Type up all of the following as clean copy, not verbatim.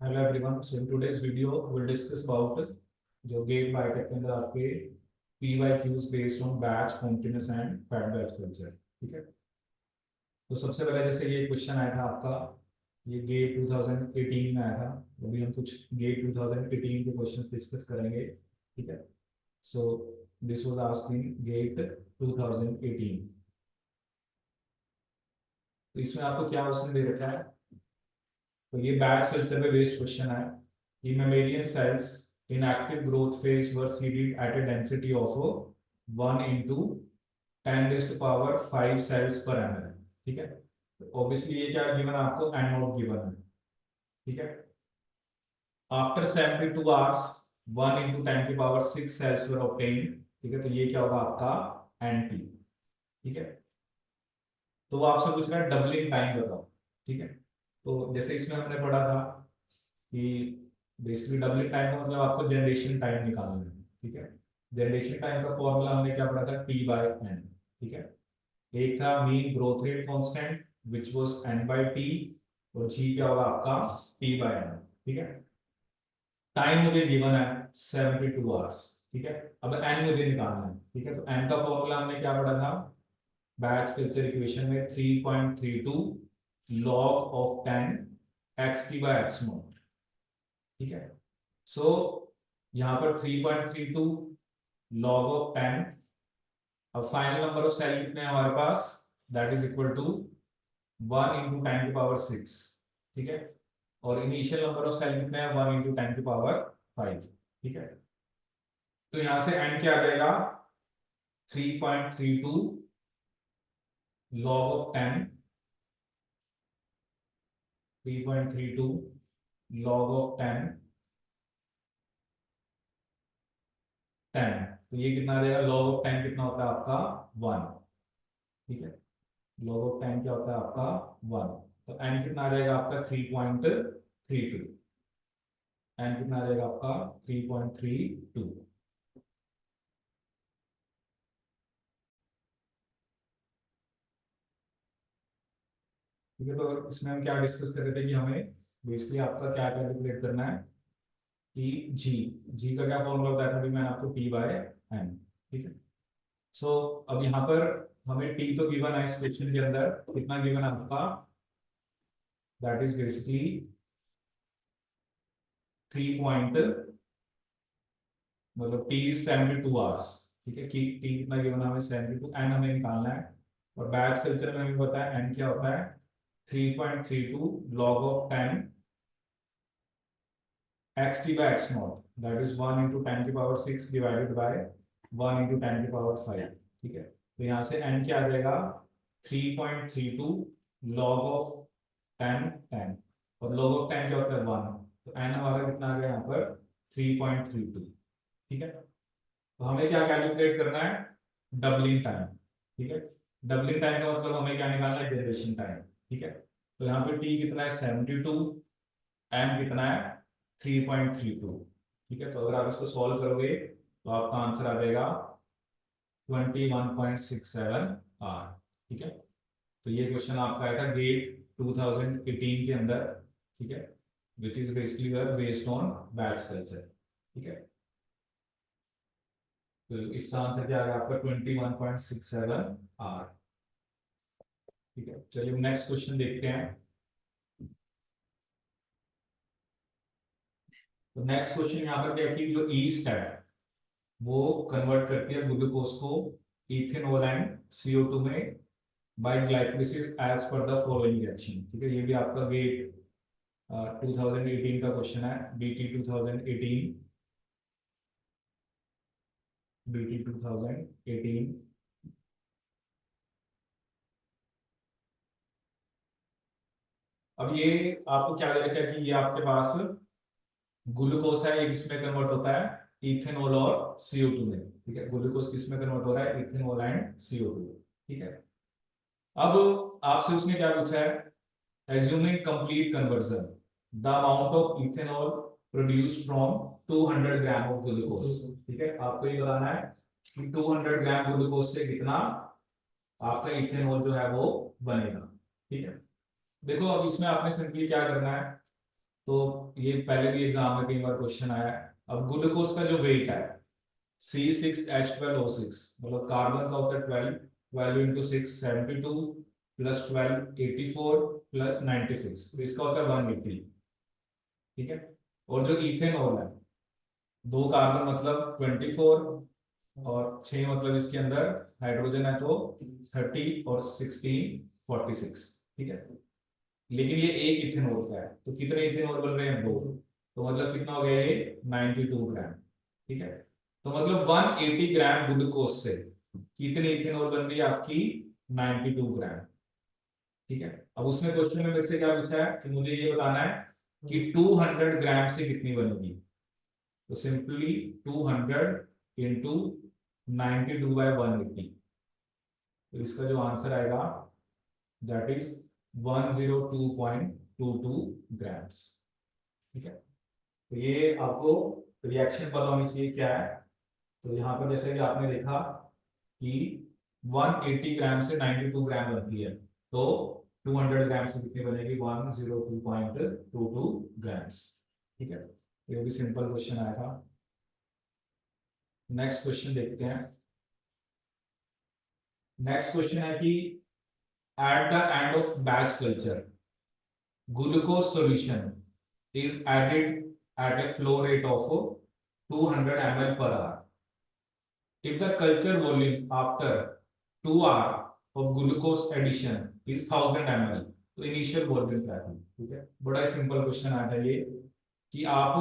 Hello everyone. So in today's video, we'll discuss about जो gate biotech के अंदर आपके PYQs based on batch, continuous and fat batch culture. ठीक है. तो सबसे पहले जैसे ये क्वेश्चन आया था आपका, ये गेट 2018 में आया था. अभी हम कुछ गेट 2018 के क्वेश्चंस डिस्कस करेंगे. ठीक है. So this was asked in GATE 2018. तो इसमें आपको क्या क्वेश्चन दे रखा है? तो ये बैच कल्चर पे बेस्ड क्वेश्चन है कि mammalian cells in active growth phase were seeded at a density of 1 into 10 raised to power 5 cells per ml. ठीक है. ऑब्वियसली ये क्या गिवन है आपको? एन नॉट गिवन है. ठीक है. आफ्टर 72 आवर्स 1 into 10 की पावर 6 cells were obtained. ठीक है. तो ये क्या होगा आपका? एनटी. ठीक है. तो वो आपसे पूछ रहा है डबलिंग टाइम बताओ. ठीक है. तो जैसे इसमें हमने पढ़ा था कि बेसिकली डबलिंग टाइम का मतलब आपको जनरेशन टाइम निकालना है. ठीक है. जनरेशन टाइम का फॉर्मूला हमने क्या पढ़ा था? T by N. ठीक है. एक था mean growth rate constant which was N by T, और जी क्या होगा आपका? T by N. ठीक है. टाइम मुझे गिवन है 72 आवर्स. ठीक है. अब एन मुझे निकालना है. ठीक है. तो एन का फॉर्मूला हमने क्या पढ़ा था बैच कल्चर इक्वेशन में? 3.32 log of 10 X T by X naught. ठीक है. सो यहां पर 3.32 log of 10. अब फाइनल नंबर ऑफ सेल कितने हैं हमारे पास? That is equal to 1 into 10 की पावर 6. ठीक है. और इनिशियल नंबर ऑफ सेल कितने हैं? 1 into 10 की पावर 5. ठीक है. तो यहां से एंड क्या आ जाएगा? 3.32 log of 10, 3.32 log of 10 10. तो ये कितना आ जाएगा? log of 10 कितना होता है आपका? 1. ठीक है. log of 10 क्या होता है आपका? 1. तो n कितना आ जाएगा आपका? 3.32. n कितना आ जाएगा आपका? 3.32. ठीक है. तो इसमें हम क्या डिस्कस कर रहे थे कि हमें बेसिकली आपका क्या कैलकुलेट करना है कि जी जी का क्या फॉर्मूला बताया था अभी मैंने आपको? T by N. ठीक है. सो अब यहाँ पर हमें टी तो गिवन है इस क्वेश्चन के अंदर. कितना गिवन है आपका? दैट इज बेसिकली 3 पॉइंट, मतलब टी इज 72 आवर्स. ठीक है. कि टी कितना गिवन है हमें? 72. एन हमें निकालना है. और बैच कल्चर में हमें पता है एन क्या होता है? 3.32 log of 10 X T by X naught. That is 1 into 10 की पावर 6 डिवाइडेड बाय 1 into 10 की पावर 5. ठीक है. तो यहाँ से एन क्या आ जाएगा? 3.32 log of 10 10. और log of 10 क्या होता है? 1. तो एन हमारा कितना आ गया यहाँ पर? 3.32. ठीक है. तो हमें क्या कैलकुलेट करना है? Doubling time. ठीक है. डबलिंग टाइम का मतलब हमें क्या निकालना है? Generation time. ठीक है. तो यहाँ पे टी कितना है? 72. एम कितना है? 3.32. ठीक है. तो अगर आप इसको सॉल्व करोगे तो आपका आंसर आ जाएगा 21.67 आर. ठीक है. तो ये क्वेश्चन आपका आया था गेट 2018 के अंदर. ठीक है. Which is basically based on batch culture. ठीक है. तो इसका आंसर क्या आ गया आपका? 21.67 आर. ठीक है. चलिए नेक्स्ट क्वेश्चन देखते हैं. तो नेक्स्ट क्वेश्चन यहाँ पर क्या है कि जो ईस्ट है वो कन्वर्ट करती है ग्लूकोज को इथेनॉल एंड CO2 में by glycolysis as per the following reaction. ठीक है. ये भी आपका गेट 2018 का क्वेश्चन है. BT 2018. BT 2018. अब ये आपको क्या दे रखा है कि ये आपके पास ग्लूकोज है, ये किसमें कन्वर्ट होता है? इथेनॉल और CO2 में. ठीक है. ग्लूकोज किसमें कन्वर्ट हो रहा है? Ethanol and CO2. ठीक है. अब आपसे उसने क्या पूछा है? assuming complete conversion, the amount of ethanol produced from 200 gram of glucose. ठीक है. आपको ये बताना है कि 200 ग्राम ग्लूकोज से कितना आपका इथेनॉल जो है वो बनेगा. ठीक है. देखो अब इसमें आपने सिंपली क्या करना है तो ये पहले भी एग्जाम में कई बार क्वेश्चन आया है। अब ग्लूकोज का जो वेट है C6H12O6, मतलब कार्बन का होता है 12, 12 इंटू 6 72 प्लस 12 84 प्लस 96, तो इसका होता है 180। ठीक है। और जो इथेनॉल है, दो कार्बन मतलब 24 और 6 मतलब इसके अंदर हाइड्रोजन है तो 30 और 16 46। ठीक है। लेकिन ये एक इथेनॉल का है, तो कितने इथेनॉल बन रहे हैं? दो। तो मतलब कितना हो गया ये? 92 ग्राम। ठीक है। तो मतलब 180 ग्राम ग्लूकोज से कितनी इथेनॉल बन रही है आपकी? 92 ग्राम। ठीक है। अब उसने क्वेश्चन में मेरे से क्या पूछा है कि मुझे ये बताना है कि 200 ग्राम से कितनी बनेगी। तो सिंपली 200 इंटू 92/180, तो इसका जो आंसर आएगा दैट इज 102.22 ग्राम्स। ठीक है। तो ये आपको रिएक्शन पता होनी चाहिए क्या है। तो यहाँ पर जैसे कि आपने देखा कि 180 ग्राम से 92 ग्राम बनती है, तो 200 ग्राम से कितनी बनेगी? 102.22 ग्राम्स। ठीक है। तो ये भी सिंपल क्वेश्चन आया था। नेक्स्ट क्वेश्चन देखते हैं। नेक्स्ट क्वेश्चन है कि at the end of batch culture glucose solution is added at a flow rate of 200 ml per hour. If the culture volume after 2 hours of glucose addition is 1000 ml, तो initial volume क्या थी? ठीक है। बड़ा ही simple question आया था ये कि आप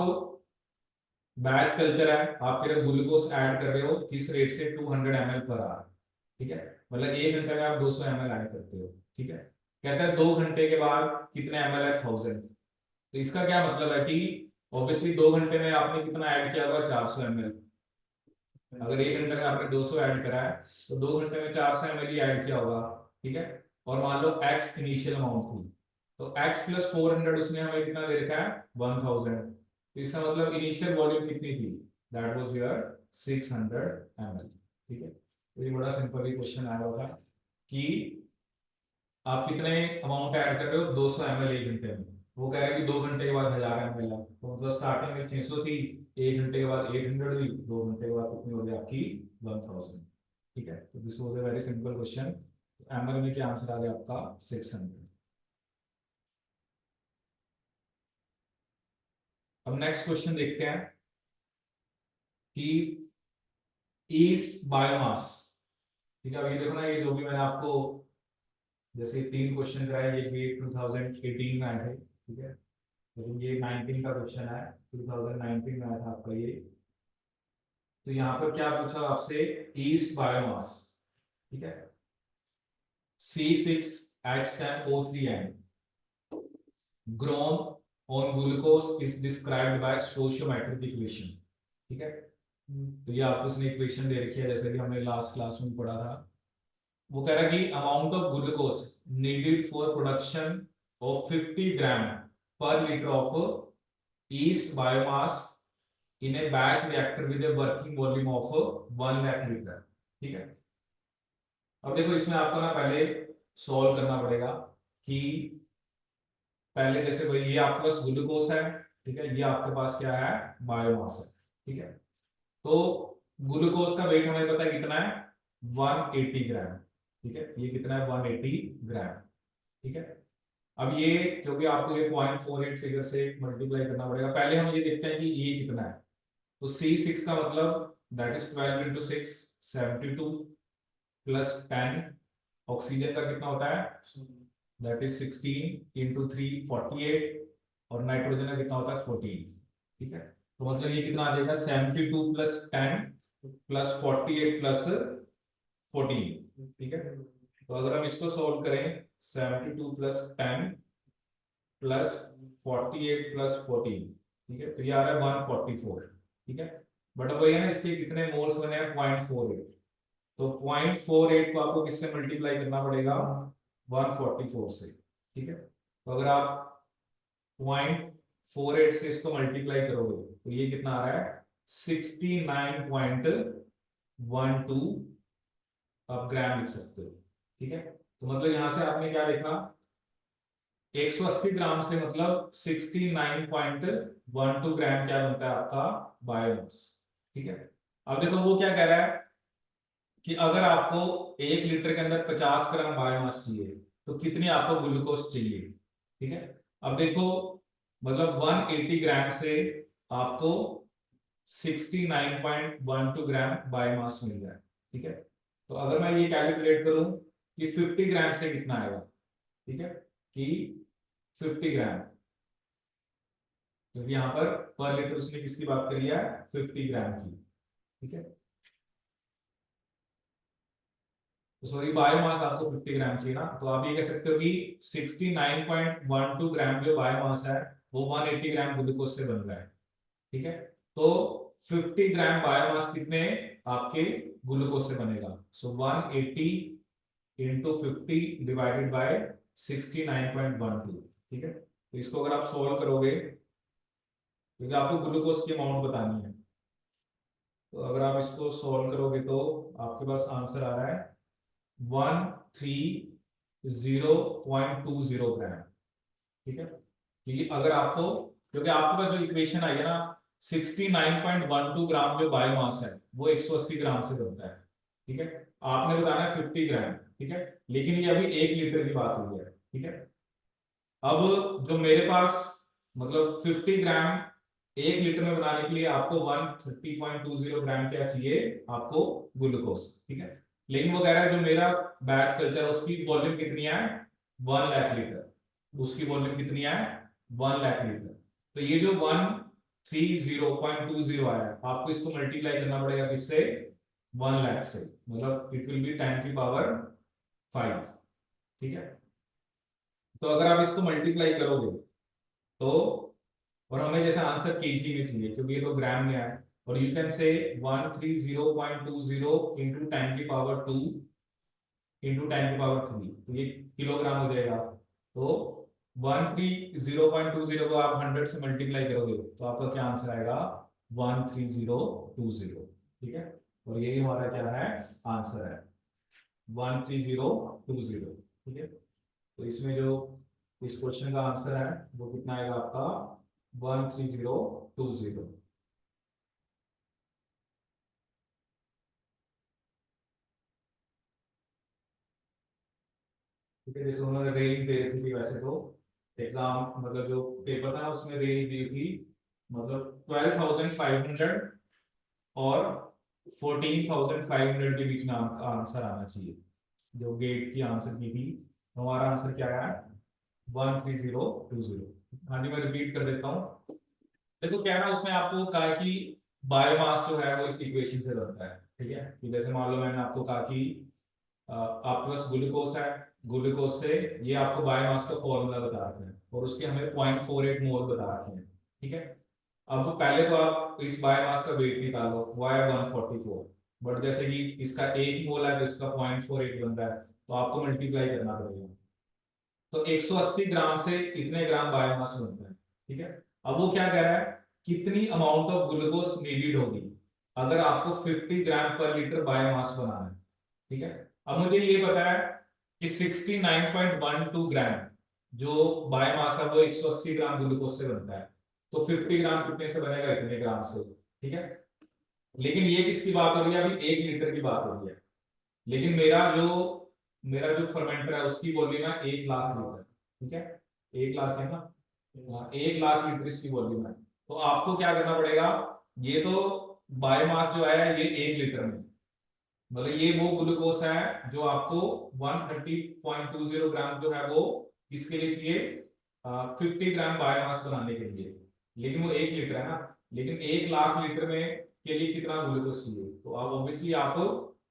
बैच कल्चर है, आप कह रहे हो ग्लूकोज ऐड कर रहे हो किस रेट से? 200 ml पर आवर। ठीक है। मतलब 1 घंटे में आप 200 ml ऐड करते हो। ठीक है। कहता है 2 घंटे के बाद कितने ml है? 1000। तो इसका क्या मतलब है कि ऑब्वियसली 2 घंटे में आपने कितना ऐड किया होगा? 400 ml। अगर 1 घंटे में आपने 200 ऐड करा है तो 2 घंटे में 400 ml ही ऐड किया होगा। ठीक है। और मान लो x इनिशियल अमाउंट थी, तो x प्लस 400 उसने हमें कितना दे रखा है? 1000। तो इसका मतलब इनिशियल वॉल्यूम कितनी थी? That was your 600 ml। ठीक है। तो ये बड़ा सिंपल ही क्वेश्चन आया होगा कि आप कितने अमाउंट ऐड कर रहे हो? 200 ml 1 घंटे में। वो कह रहा है कि 2 घंटे के बाद 1000 ml है, तो मतलब स्टार्टिंग में 600 थी, 1 घंटे के बाद 800 हुई, 2 घंटे के बाद कितनी हो गई आपकी? 1000। ठीक है। तो this was a very simple question. ml में क्या आंसर आ गया आपका? 600। अब नेक्स्ट क्वेश्चन देखते हैं कि ईस्ट बायोमास। ठीक है। अब ये देखो ना, ये जो भी मैंने आपको जैसे 3 क्वेश्चन कराए, ये भी 2018 में आए थे। ठीक है। लेकिन ये 19 का क्वेश्चन है, 2019 में आया था आपका ये। तो यहाँ पर क्या पूछा आपसे? East biomass. ठीक है। C6H10O3N grown on glucose is described by stoichiometric equation। ठीक है। तो ये आपको उसने इक्वेशन दे रखी है, जैसे कि हमने लास्ट क्लास में पढ़ा था। वो कह रहा है कि amount of glucose needed for production of 50 ग्राम पर litre of east biomass in A batch reactor with a working volume of 1 lakh litre. ठीक है। अब देखो इसमें आपको ना पहले सॉल्व करना पड़ेगा कि पहले जैसे भाई ये आपके पास ग्लूकोज है। ठीक है। ये आपके पास क्या है? बायोमास है। ठीक है। तो ग्लूकोज का वेट हमें पता है कितना है? 180 ग्राम। ठीक है। ये कितना है? 180 ग्राम। ठीक है। अब ये क्योंकि आपको ये 0.48 फिगर से मल्टीप्लाई करना पड़ेगा, पहले हम ये देखते हैं कि ये कितना है। तो C6 का मतलब that is 12 into 6 72 plus 10। Oxygen का कितना होता है? That is 16 into 3 48। और नाइट्रोजन का कितना होता है? 14। ठीक है। तो मतलब ये कितना आ जाएगा? 72 प्लस 10 प्लस 48 प्लस 14। ठीक है। तो अगर हम इसको सोल्व करें, 72 प्लस 10 प्लस 48 प्लस 14, ठीक है, तो ये आ रहा है 144। ठीक है। बट अब वही है ना, इसके कितने मोल्स बने हैं? 0.48। तो 0.48 को आपको किससे मल्टीप्लाई करना पड़ेगा? 144 से। ठीक है। तो अगर आप 0.48 से इसको मल्टीप्लाई करोगे तो ये कितना आ रहा है? 69.12 आप ग्राम लिख सकते हो। ठीक है। तो मतलब यहां से आपने क्या देखा 180 ग्राम से मतलब 69.12 ग्राम क्या बनता है आपका बायोमास। ठीक है, अब देखो वो क्या कह रहा है कि अगर आपको 1 लीटर के अंदर 50 ग्राम बायोमास चाहिए तो कितनी आपको ग्लूकोज चाहिए। ठीक है, अब देखो मतलब 180 ग्राम से आपको 69.12 ग्राम बायोमास मिल रहा है। ठीक है, तो अगर मैं ये कैलकुलेट करूं कि 50 ग्राम से कितना आएगा। ठीक है, कि 50 ग्राम, क्योंकि यहाँ पर लीटर उसने किसकी बात करी है, 50 ग्राम की। ठीक है, तो सॉरी बायोमास आपको 50 ग्राम चाहिए ना, तो आप ये कह सकते हो कि 69.12 ग्राम जो बायोमास है वो 180 ग्राम ग्लूकोज से बन रहा है। ठीक है, तो 50 ग्राम बायोमास कितने आपके ग्लूकोज से बनेगा, सो 180 इंटू 50 डिवाइडेड बाय 69.12। ठीक है, तो इसको अगर आप सोल्व करोगे, क्योंकि आपको ग्लूकोज की अमाउंट बतानी है, तो अगर आप इसको सोल्व करोगे तो आपके पास आंसर आ रहा है 130.20 ग्राम। ठीक है, क्योंकि अगर आपको, क्योंकि आपके पास जो इक्वेशन आई है ना 69.12 ग्राम जो बायोमास है वो 180 ग्राम से बनता है। ठीक है, आपने बताना है 50 ग्राम। ठीक है, लेकिन ये अभी 1 लीटर की बात हुई है। ठीक है, अब जो मेरे पास मतलब 50 ग्राम 1 लीटर में बनाने के लिए आपको 130.20 ग्राम क्या चाहिए आपको ग्लूकोज। ठीक है, लेकिन वो कह रहा है जो मेरा बैच कल्चर है उसकी वॉल्यूम कितनी है, 1 लाख लीटर। उसकी वॉल्यूम कितनी है, 1 लाख लीटर। तो ये जो 130.20 आया आपको इसको मल्टीप्लाई करना पड़ेगा किससे, 1 लाख से, मतलब इट विल बी 10⁵ ठीक है, तो अगर आप इसको मल्टीप्लाई करोगे तो, और हमें जैसे आंसर केजी में चाहिए क्योंकि ये तो ग्राम में आया, और you can say 130.20 into 10⁵ 2 into 10⁵3, तो ये किलोग्राम हो जाएगा। तो 130.20 को आप 100 से मल्टीप्लाई करोगे तो आपका क्या आंसर आएगा, 13020। ठीक है, और यही हमारा क्या है आंसर है 13020। ठीक है, तो इसमें जो इस क्वेश्चन का आंसर है वो कितना आएगा आपका 13020। ठीक है, जैसे उन्होंने रेंज दे रखी थी वैसे तो एग्जाम मतलब जो पेपर था उसमें रेंज दी थी, मतलब 12,500 और 14,500 के बीच में आंसर आना चाहिए। जो गेट की आंसर की थी तो हमारा आंसर क्या है 13020। हाँ जी, मैं रिपीट कर देता हूँ। देखो क्या है ना, उसमें आपको कहा कि बायोमास जो है वो इस इक्वेशन से बनता है। ठीक है, कि जैसे मान लो मैंने आपको कहा कि आपके पास ग्लूकोज है, ग्लूकोज से ये आपको बायोमास का फॉर्मूला बता रहे हैं और उसके हमें 0.48 मोल बता रहे हैं। ठीक है, अब पहले तो आप इस बायोमास का वेट निकालो, वो आया 144, बट जैसे कि इसका 1 मोल है तो इसका 0.48 बन रहा है, तो आपको मल्टीप्लाई करना पड़ेगा। तो 180 ग्राम से इतने ग्राम बायोमास बनता है। ठीक है, अब वो क्या कह रहा है, कितनी अमाउंट ऑफ ग्लूकोज नीडेड होगी अगर आपको 50 ग्राम पर लीटर बायोमास बनाना है। ठीक है, अब मुझे ये पता है कि 69.12 ग्राम जो बायोमास है वो 180 ग्राम ग्लूकोज से बनता है, तो 50 ग्राम कितने से बनेगा, इतने ग्राम से। ठीक है, लेकिन ये किसकी बात हो रही है, अभी 1 लीटर की बात हो रही है, लेकिन मेरा जो फर्मेंटर है उसकी वॉल्यूम है 1 लाख लीटर। ठीक है, 1 लाख है ना, हाँ, 1 लाख लीटर इसकी वॉल्यूम है। तो आपको क्या करना पड़ेगा, ये तो बायोमास जो है ये 1 लीटर में, मतलब ये वो ग्लूकोज है जो आपको 130.20 ग्राम जो है वो इसके लिए चाहिए 50 ग्राम बायोमास बनाने के लिए, लेकिन वो 1 लीटर है ना, लेकिन 1 लाख लीटर में के लिए कितना ग्लूकोज चाहिए, तो आप ऑब्वियसली आप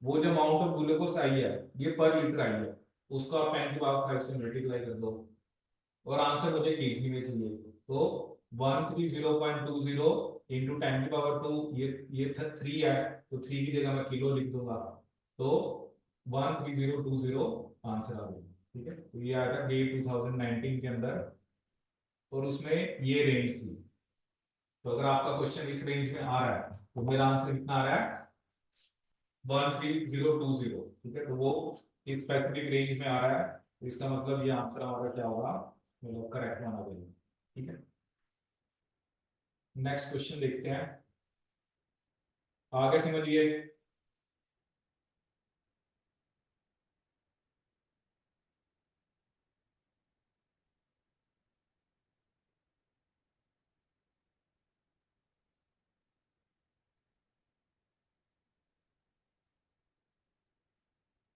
वो जो अमाउंट ऑफ ग्लूकोज आई है ये पर लीटर आई है उसको आप 10⁵ से मल्टीप्लाई कर दो, और आंसर मुझे केजी में चाहिए, तो 130.20 इंटू 10⁵2, ये 3 है तो 3 की जगह मैं किलो लिख दूंगा, तो 13020 आंसर आ गया। ठीक है, तो ये आया था गेट 2019 के अंदर, और उसमें ये रेंज थी। तो अगर आपका क्वेश्चन इस रेंज में आ रहा है तो मेरा आंसर कितना आ रहा है 13020। ठीक है, तो वो इस स्पेसिफिक रेंज में आ रहा है, तो इसका मतलब ये आंसर हमारा क्या होगा मतलब करेक्ट माना गया। ठीक है, नेक्स्ट क्वेश्चन देखते हैं, आगे समझिए।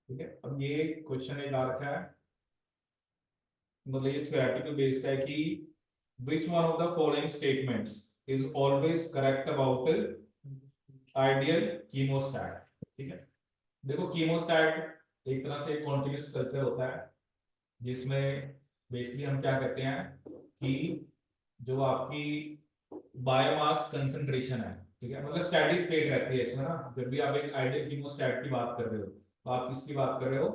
ठीक है, अब ये क्वेश्चन एक आ रखा है, मतलब ये थ्योरेटिकल बेस्ड है कि which one of the following statements is always correct about ideal chemostat। ठीक है, देखो कीमोस्टैट एक तरह से कॉन्टिन्यूस कल्चर होता है, जिसमें बेसिकली हम क्या कहते हैं कि जो आपकी बायोमास कंसंट्रेशन है, ठीक है, मतलब स्टेडी स्टेट रहती है इसमें ना। जब भी आप एक आइडियल कीमोस्टैट की बात कर रहे हो तो आप किसकी बात कर रहे हो,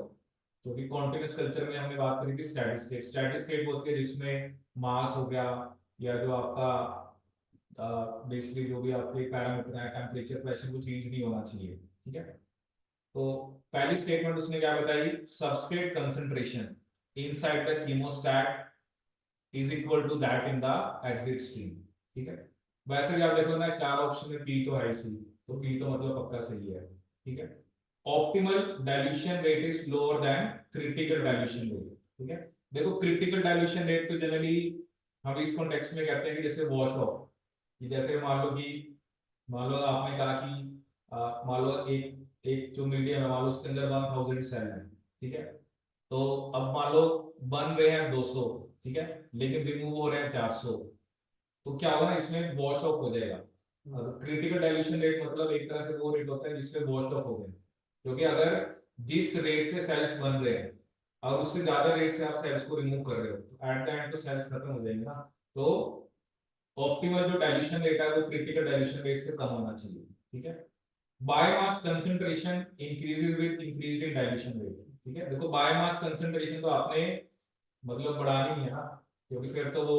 क्योंकि कॉन्टिन्यूस कल्चर में हमने बात करी थी स्टेडी स्टेट। स्टेडी स्टेट होती है जिसमें मास हो गया, या जो आपका बेसिकली जो भी आपके पैरामीटर है, टेम्परेचर, प्रेशर, वो चेंज नहीं होना चाहिए। ठीक है, तो पहली स्टेटमेंट उसने क्या बताई, substrate concentration inside the chemostat is equal to that in the exit stream. ठीक है, वैसे भी आप देखो ना, चार ऑप्शन में पी तो है सी, तो पी तो मतलब पक्का सही है। ठीक है, optimal dilution rate is lower than critical dilution rate. ठीक है, देखो क्रिटिकल डाइल्यूशन रेट तो जनरली हम इस कॉन्टेक्स्ट में कहते हैं कि जैसे वॉश ऑफ, कि जैसे मान लो आपने कहा कि मान लो एक एक जो मीडियम है, मान लो उसके अंदर 1000 सेल है। ठीक है, तो अब मान लो बन रहे हैं 200, ठीक है, लेकिन रिमूव हो रहे हैं 400, तो क्या होगा ना, इसमें वॉश ऑफ हो जाएगा। क्रिटिकल डाइल्यूशन रेट मतलब एक तरह से वो रेट होता है जिसपे वॉश ऑफ हो गए, क्योंकि अगर जिस रेट से सेल्स बन रहे हैं और उससे ज्यादा रेट से आप सेल्स को रिमूव कर रहे हो, तो एट द एंड तो सेल्स खत्म हो जाएंगे ना। तो ऑप्टिमल जो डाइल्यूशन रेट है वो क्रिटिकल डाइल्यूशन रेट से कम होना चाहिए। ठीक है, biomass concentration increases with increase in dilution rate. ठीक है, देखो बायोमास कंसंट्रेशन तो आपने मतलब बढ़ानी नहीं है ना, क्योंकि फिर तो वो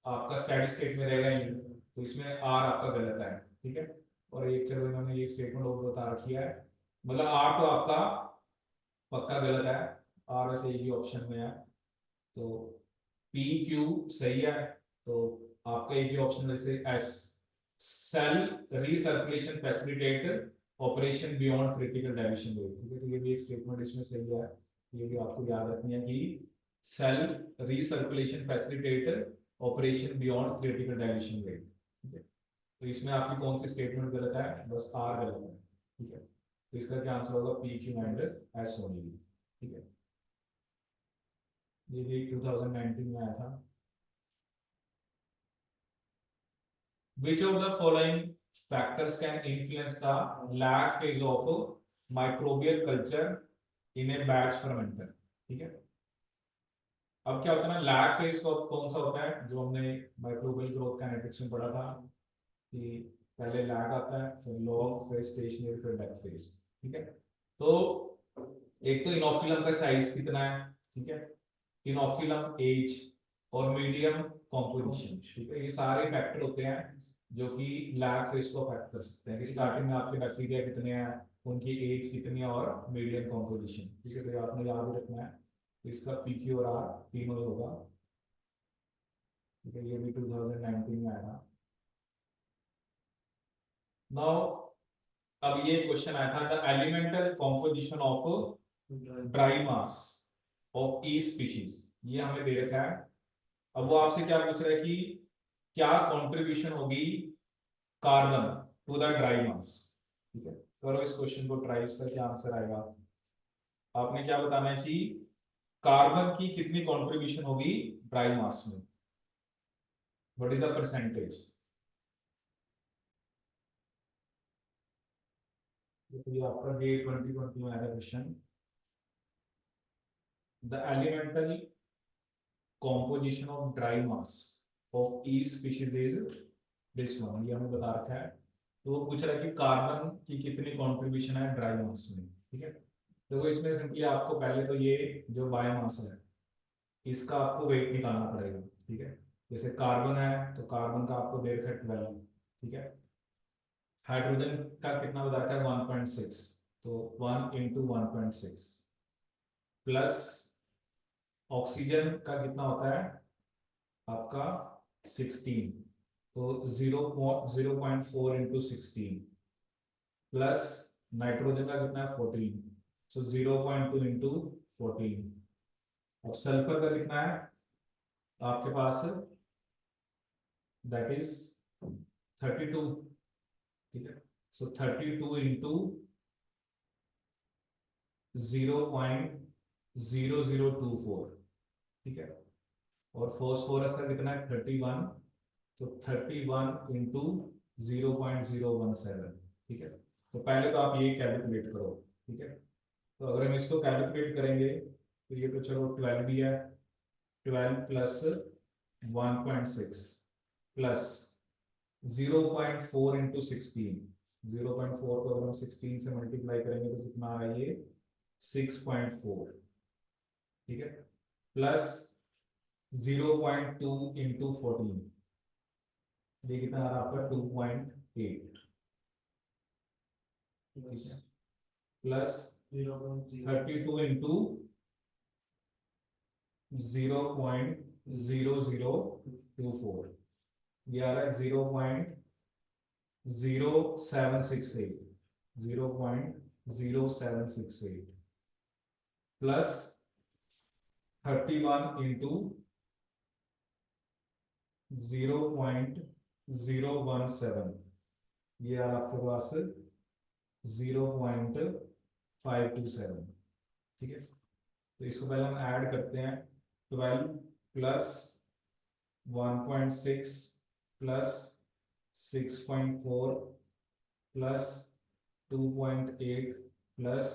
आपका स्टेडी स्टेट में रहेगा ही नहीं, तो इसमें आर आपका गलत है। ठीक है, और एक चलो इन्होंने ये स्टेटमेंट और बता रखी है, मतलब आर तो आपका पक्का गलत है, आर वैसे एक ही ऑप्शन में है, तो पी क्यू सही है। तो आपका एक ही ऑप्शन वैसे एस, cell recirculation facilitate operation beyond critical dilution rate. ठीक है, तो ये भी एक स्टेटमेंट इसमें सही है, ये भी आपको याद रखनी है कि cell recirculation facilitate operation beyond critical dilution rate. ठीक है, तो इसमें आपकी कौन सी स्टेटमेंट गलत है, बस आर गलत है। ठीक है, तो इसका क्या आंसर होगा, P Q and S only. ठीक है, ये भी 2019 में आया था। Which of the following factors can influence the lag phase of microbial culture in a batch fermenter? ठीक है, अब क्या होता है ना, लैग फेज कौन सा होता है, जो हमने माइक्रोबियल ग्रोथ काइनेटिक्स में पढ़ा था कि पहले लैग आता है, फिर लॉग, फिर स्टेशनरी, फिर डेथ फेज। ठीक है, तो एक तो इनोक्यूलम का साइज कितना है, ठीक है, इनोक्यूलम एज और मीडियम कॉम्पोजिशन। ठीक है, ये सारे फैक्टर होते हैं जो कि लैग फेज को अफेक्ट कर सकते हैं, कि स्टार्टिंग में आपके बैक्टीरिया कितने हैं, उनकी एज कितनी है, और मीडियम कॉम्पोजिशन। ठीक है, तो ये आपने याद रखना है, तो इसका पीक्यू और आर तीनों ही होगा। ठीक है, ये भी 2019 में आया था। नाउ अब ये क्वेश्चन आया था, the elemental composition of dry mass of each species, ये हमें दे रखा है। अब वो आपसे क्या पूछ रहा है कि क्या कंट्रीब्यूशन होगी carbon to the dry mass. ठीक है, करो इस क्वेश्चन को ट्राई, इसका क्या आंसर आएगा। आपने क्या बताना है कि कार्बन की कितनी कंट्रीब्यूशन होगी ड्राई मास में, व्हाट इज द परसेंटेज। ये आपका डे 2020 में आया question, the elemental composition of dry mass of each species is this one, ये हमें बता रखा है। तो वो पूछ रहा है कि कार्बन की कितनी कंट्रीब्यूशन है ड्राई मास में। ठीक है, देखो इसमें सिंपली आपको पहले तो ये जो बायोमास है इसका आपको वेट निकालना पड़ेगा। ठीक है, जैसे कार्बन है तो कार्बन का आपको दे रखा है 12। ठीक है, हाइड्रोजन का कितना बता रखा है 1.6, तो 1 इंटू 1.6 प्लस ऑक्सीजन का कितना होता है आपका 16, तो 0.4 इंटू 16 प्लस नाइट्रोजन का कितना है 14, सो 0.2 इंटू 14। अब सल्फर का कितना है आपके पास, दैट इज 32, ठीक है। सो 32 इंटू 0.0024, ठीक है। और फॉस्फोरस का कितना है 31, तो 31 इंटू 0.017, ठीक है। तो पहले तो आप ये कैलकुलेट करो, ठीक है। तो अगर हम इसको कैलकुलेट करेंगे तो ये तो चलो 12 भी है, 12 प्लस 1.6 प्लस 0.4 इंटू 16, 0.4 को अगर हम 16 से मल्टीप्लाई करेंगे तो कितना आ रहा है ये 6.4, ठीक है। प्लस 0.2 इंटू 14, ये कितना आ रहा है आपका 2.8, ठीक है। प्लस 32 इंटू 0.0024, ये आ रहा है 0.0768, 0.0768 प्लस 31 इंटू 0.017, ये आ आपके पास 0.527, ठीक है। तो इसको पहले हम ऐड करते हैं, 12 plus 1.6 plus 6.4 plus 2.8 plus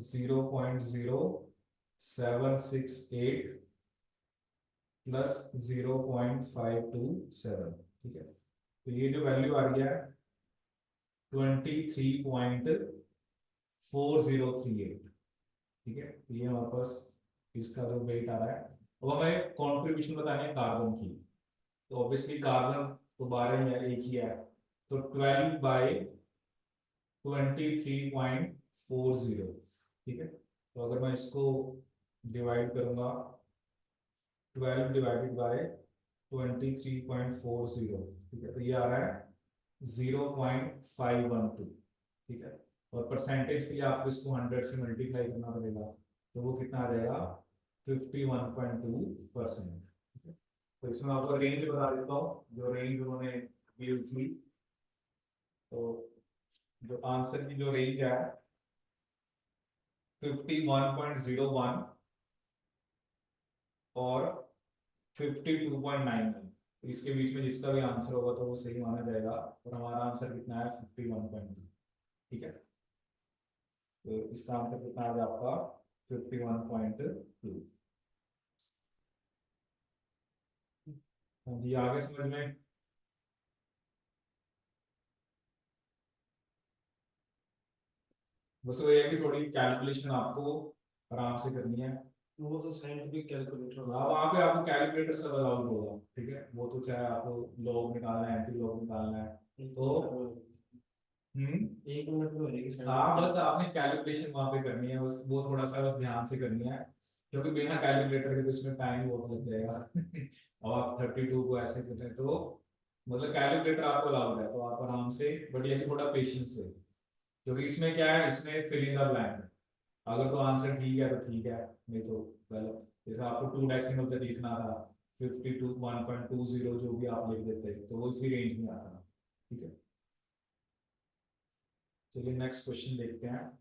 0.0768 plus 0.527, ठीक है। तो ये जो वैल्यू आ रही है 23.4038, ठीक है। तो ये हमारे पास इसका जो वेट आ रहा है। अब हमें कॉन्ट्रीब्यूशन बतानी है कार्बन की, तो ऑब्वियसली कार्बन तो 12 ही है, एक ही है, तो 12/23.40, ठीक है। तो अगर मैं इसको डिवाइड करूंगा 12 डिवाइडेड बाय 23.40, ठीक है, तो ये आ रहा है 0.512, ठीक है। और परसेंटेज के लिए आपको इसको 100 से मल्टीप्लाई करना पड़ेगा, तो वो कितना आ जाएगा 51.2%, ठीक है। तो इसमें आपको रेंज बता देता हूँ, जो रेंज उन्होंने दी थी, तो जो आंसर की जो रेंज है 51.01 और 52.99, तो इसके बीच में जिसका भी आंसर होगा तो वो सही माना जाएगा, और हमारा आंसर कितना है 51.2, ठीक है। तो इसका आंसर कितना आ गया आपका 51.2। हाँ जी, आगे समझ में। बस वो ये है कि थोड़ी कैलकुलेशन आपको आराम से करनी है। वो तो साइंटिफिक कैलकुलेटर हाँ, वहाँ पे आपको कैलकुलेटर सब अलाउड होगा, ठीक है। वो तो चाहे आपको लॉग निकालना है, एंटी लॉग निकालना है, तो एक मिनट में हो जाएगी हाँ, बस आपने कैलकुलेशन वहाँ पे करनी है, बस वो थोड़ा सा बस ध्यान से करनी है, क्योंकि बिना कैलकुलेटर के तो इसमें टाइम बहुत लग जाएगा और आप 32 को ऐसे करें तो मतलब कैलकुलेटर आपको अलाउड है, तो आप आराम से, बट ये थोड़ा पेशेंस से, क्योंकि इसमें क्या है, इसमें फिल इन द ब्लैंक है, अगर तो आंसर ठीक है तो ठीक है, नहीं तो गलत। जैसे आपको 2 डेसिमल तक लिखना था, 52 1.20 जो भी आप लिख देते तो वो इसी रेंज में आता, ठीक है। चलिए नेक्स्ट क्वेश्चन देखते हैं।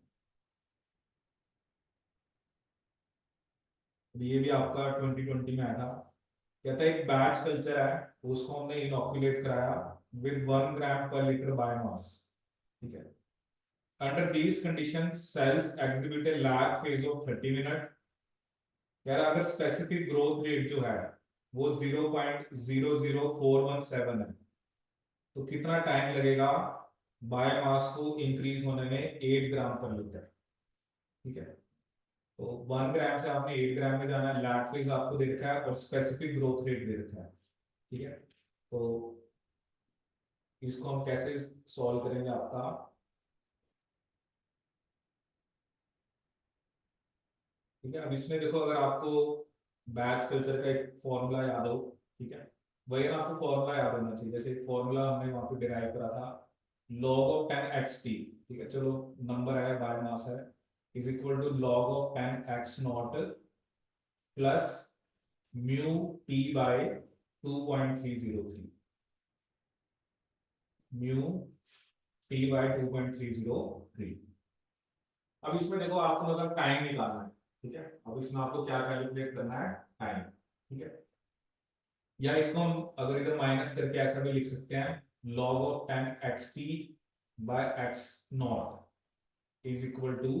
ये भी आपका 2020 में आया था। कहता है एक बैच कल्चर है, उसको हमने इनोकुलेट कराया विद 1 ग्राम पर लीटर बायोमास, ठीक है। Under these conditions cells exhibit a lag phase of 30 minute. यार अगर स्पेसिफिक ग्रोथ रेट जो है वो 0.00417 है, तो कितना टाइम लगेगा बायोमास को इंक्रीज होने में 8 ग्राम पर लीटर, ठीक है। तो 1 ग्राम से आपने 8 ग्राम में जाना है, लैग फेज आपको दे रखा है और स्पेसिफिक ग्रोथ रेट दे रखा है, ठीक है। तो इसको हम कैसे सॉल्व करेंगे आपका, ठीक है। अब इसमें देखो, अगर आपको बैच कल्चर का एक फॉर्मूला याद हो, ठीक है, वही ना आपको फॉर्मूला याद होना चाहिए। जैसे फॉर्मूला हमने वहां पे डिराइव करा था, log of 10xt, ठीक है, चलो नंबर है, बाय मास है, is equal to log of 10x naught plus mu T by 2.303, mu T by 2.303। अब इसमें देखो आपको मतलब टाइम निकालना है, ठीक है, अब इसमें आपको क्या कैलकुलेट करना है, टाइम, ठीक है, या इसको हम अगर इधर माइनस करके ऐसा भी लिख सकते हैं, log of 10xt by x naught is equal to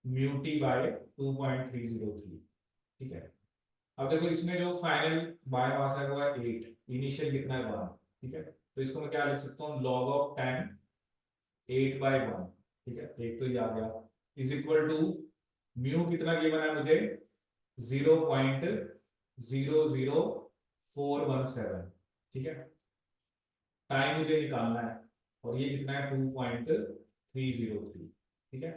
mu T by 2.303, ठीक है। अब देखो इसमें जो फाइनल बाय मास है वो है 8, इनिशियल लिखना है 1, ठीक है, तो इसको मैं क्या लिख सकता हूँ, log of 10 8 by 1, ठीक है, एक तो ये आ गया, इज इक्वल टू म्यू कितना गिवन है मुझे, 0.00417, ठीक है, टाइम मुझे निकालना है, और ये कितना है 2.303, ठीक है।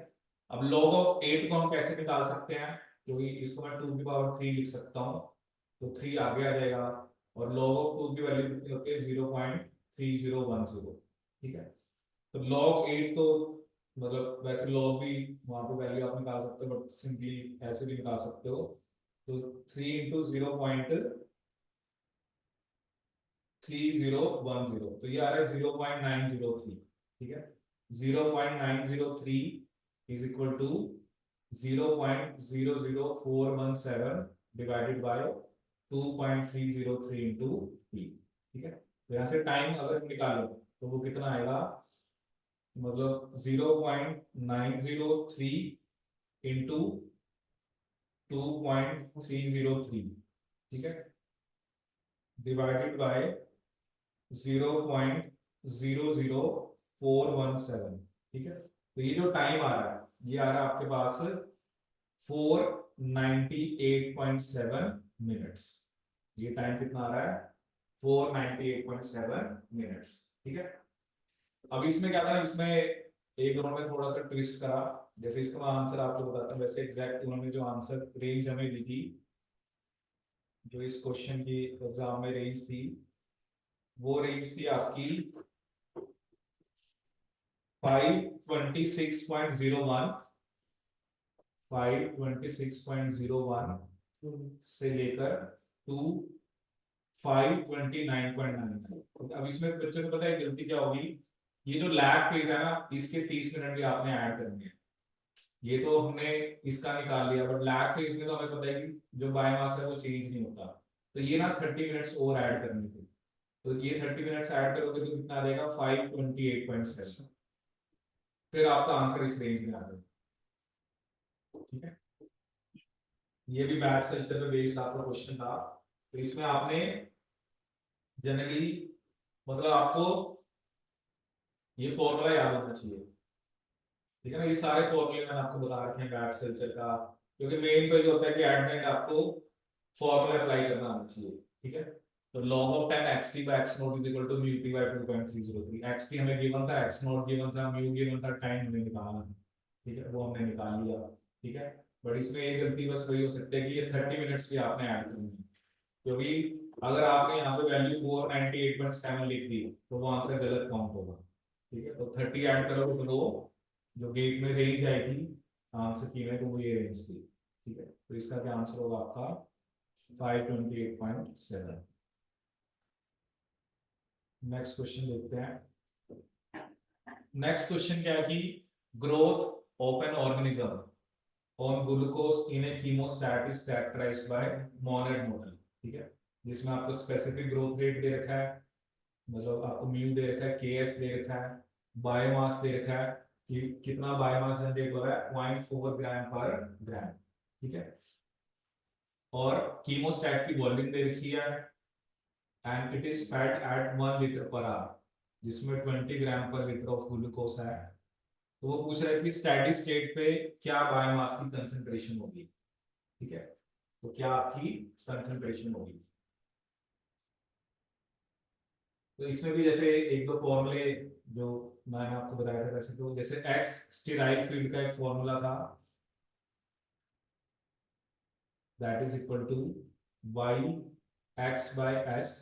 अब log ऑफ 8 को हम कैसे निकाल सकते हैं, क्योंकि इसको मैं 2 की पावर 3 लिख सकता हूँ, तो 3 आगे आ जाएगा, और log ऑफ 2 की वैल्यू कितनी होती है, 0.3010, ठीक है। तो log 8 तो मतलब वैसे log भी वहां पे वैल्यू आप निकाल सकते हो, बट सिंपली ऐसे भी निकाल सकते हो, तो 3 इंटू 0.3010, तो ये आ रहा है 0.903, ठीक है, 0.903 is equal to 0.00417 divided by 2.303 into T, ठीक है। तो यहाँ से टाइम अगर निकालो तो वो कितना आएगा, मतलब 0.903 इंटू 2.303, ठीक है, डिवाइडेड बाय 0.00417, ठीक है। तो ये जो टाइम आ रहा है ये आ रहा है आपके पास 498.7 मिनट्स, ये टाइम कितना आ रहा है, 498.7 मिनट्स, ठीक है। अब इसमें क्या था, इसमें एक उन्होंने थोड़ा सा ट्विस्ट करा, जैसे इसका मैं आंसर आपको बताता हूँ, वैसे एग्जैक्ट उन्होंने जो आंसर रेंज हमें दी थी, जो इस क्वेश्चन की एग्जाम में रेंज थी, वो रेंज थी आपकी 526.01, 526.01 से लेकर टू 529.99। अब इसमें बच्चों को पता है गलती क्या होगी, ये जो लैग फेज है ना, इसके 30 मिनट भी आपने ऐड करने हैं, ये तो हमने इसका निकाल लिया, बट लैग फेज में तो हमें पता है कि जो बायोमास है वो चेंज नहीं होता, तो ये ना 30 मिनट्स और ऐड करने थे, तो ये 30 मिनट्स ऐड करोगे तो कितना आ जाएगा 528.7, फिर आपका आंसर इस रेंज में आ जाएगा, ठीक है। ये भी बैच कल्चर पे बेस्ड आपका क्वेश्चन था, तो इसमें आपने जनरली मतलब आपको ये फॉर्मूला याद होना चाहिए, ठीक है ना, ये सारे फॉर्मूले मैंने आपको बता रखे हैं बैच कल्चर का, क्योंकि मेन तो ये होता है कि एट द एंड आपको फॉर्मूला अप्लाई करना आना चाहिए, ठीक है। तो log of 10 xt by x naught is equal to mu t by 2.303, xt हमें गिवन था, x naught गिवन था, mu गिवन था, टाइम हमें निकालना है, ठीक है, वो हमने निकाल लिया, ठीक है। बट इसमें एक गलती बस वही हो सकती है कि ये 30 मिनट्स भी आपने ऐड करनी है, क्योंकि अगर आपने यहाँ पे वैल्यू 498.7 लिख दी तो वो आंसर गलत काउंट होगा, ठीक है। तो 30 ऐड करोगे तो वो जो गेट में रेंज आई थी आंसर की में, तो वो ये रेंज थी, ठीक है। तो इसका क्या आंसर होगा आपका 528.7। नेक्स्ट क्वेश्चन देखते हैं। नेक्स्ट क्वेश्चन क्या है कि growth of an organism on glucose in a chemostat is characterized by Monod model, ठीक है, जिसमें आपको स्पेसिफिक ग्रोथ रेट दे रखा है, मतलब आपको म्यू दे रखा है, केएस दे रखा है, बायोमास दे रखा है कि कितना बायोमास जनरेट हो रहा है, 0.4 ग्राम पर ग्राम, ठीक है, और कीमोस्टैट की वॉल्यूम दे रखी है, and it is fed at 1 litre per hour, जिसमें 20 ग्राम पर लीटर ऑफ ग्लूकोज है। तो वो पूछ रहा है कि स्टेडी स्टेट पे क्या बायोमास की कंसंट्रेशन होगी, ठीक है, तो क्या आपकी कंसंट्रेशन होगी। तो इसमें भी जैसे एक दो फॉर्मूले जो मैंने आपको बताया था, वैसे तो जैसे एक्स स्टेराइल फील्ड का एक फॉर्मूला था, that is equal to Y X by S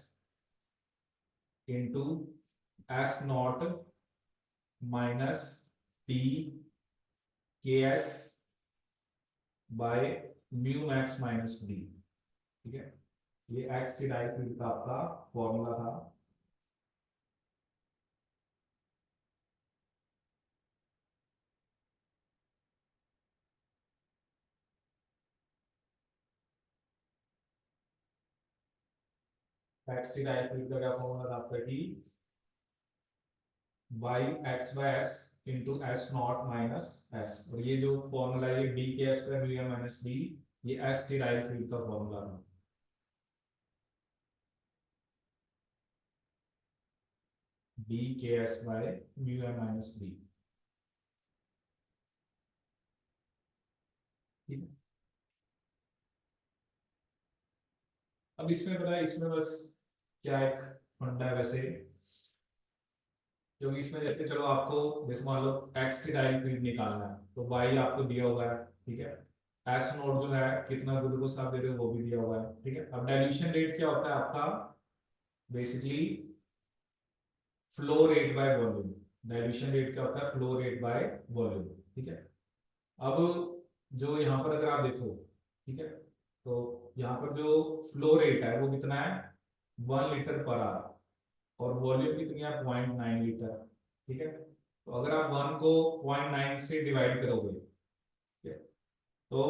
into S naught minus T K S by mu max minus D. ठीक है, ये एक्स की डाई फील्ड का आपका फॉर्मूला था। एक्स की डाई फील्ड का क्या फॉर्मूला था आपका कि Y X by S into S naught minus S, और ये जो फॉर्मूला है ये D K S by mu minus D, ये एस की डाई फील्ड का फॉर्मूला था। D K S by mu minus D. ठीक है, अब इसमें पता है, इसमें बस क्या एक फंडा है वैसे, क्योंकि इसमें जैसे चलो आपको जैसे मान लो एक्स की डाई फील्ड निकालना है तो वाई आपको दिया हुआ है। ठीक है, एस नोट जो है कितना ग्लूकोज आप दे रहे हो वो भी दिया हुआ है। ठीक है, अब डाइल्यूशन रेट क्या होता है आपका, basically flow rate by volume. Dilution rate क्या होता है, फ्लो रेट बाय वॉल्यूम। ठीक है, अब जो यहाँ पर अगर आप देखो, ठीक है, तो यहाँ पर जो फ्लो रेट है वो कितना है, 1 लीटर पर आवर, और वॉल्यूम कितनी है, 0.9 लीटर। ठीक है, तो अगर आप 1 को 0.9 से डिवाइड करोगे, ठीक है, तो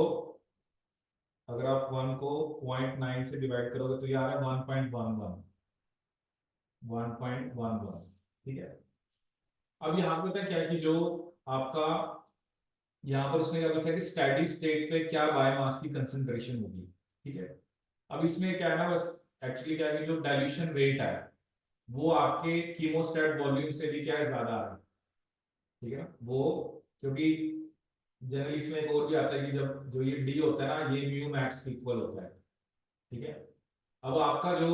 अगर आप 1 को 0.9 से डिवाइड करोगे तो ये आ रहा है 1.11, 1.11। ठीक है, अब यहाँ पे पता है क्या है कि जो आपका यहाँ पर उसने क्या पूछा कि स्टैडी स्टेट पे क्या बायोमास की कंसंट्रेशन होगी। ठीक है, अब इसमें क्या है ना, बस एक्चुअली क्या है कि जो डाइल्यूशन रेट है वो आपके कीमोस्टैट वॉल्यूम से भी क्या है, ज्यादा है। ठीक है ना, वो क्योंकि जनरली इसमें एक और भी आता है कि जब जो ये डी होता है ना, ये म्यू मैक्स के इक्वल होता है। ठीक है, अब आपका जो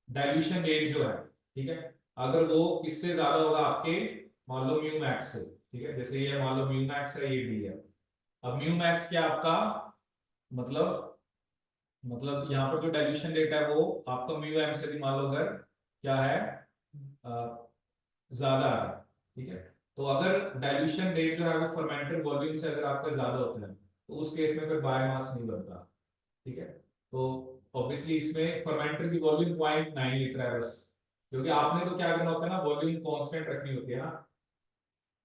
डाइल्यूशन रेट जो है, ठीक है, अगर वो किससे ज्यादा होगा आपके, मान लो म्यू मैक्स से। ठीक है, जैसे ये मान लो म्यू मैक्स है, ये डी है। अब म्यू मैक्स क्या आपका, मतलब यहाँ पर जो डाइल्यूशन रेट है वो आपका म्यू एम से भी मान लो अगर क्या है, ज्यादा है। ठीक है, तो अगर डाइल्यूशन रेट जो है वो फर्मेंटेड वॉल्यूम से अगर आपका ज्यादा होता है तो उस केस में फिर बायोमास नहीं बनता। ठीक है, तो ऑब्वियसली इसमें फर्मेंटर की वॉल्यूम 0.9 लीटर है बस, क्योंकि आपने तो क्या करना होता है ना, वॉल्यूम कांस्टेंट रखनी होती है ना।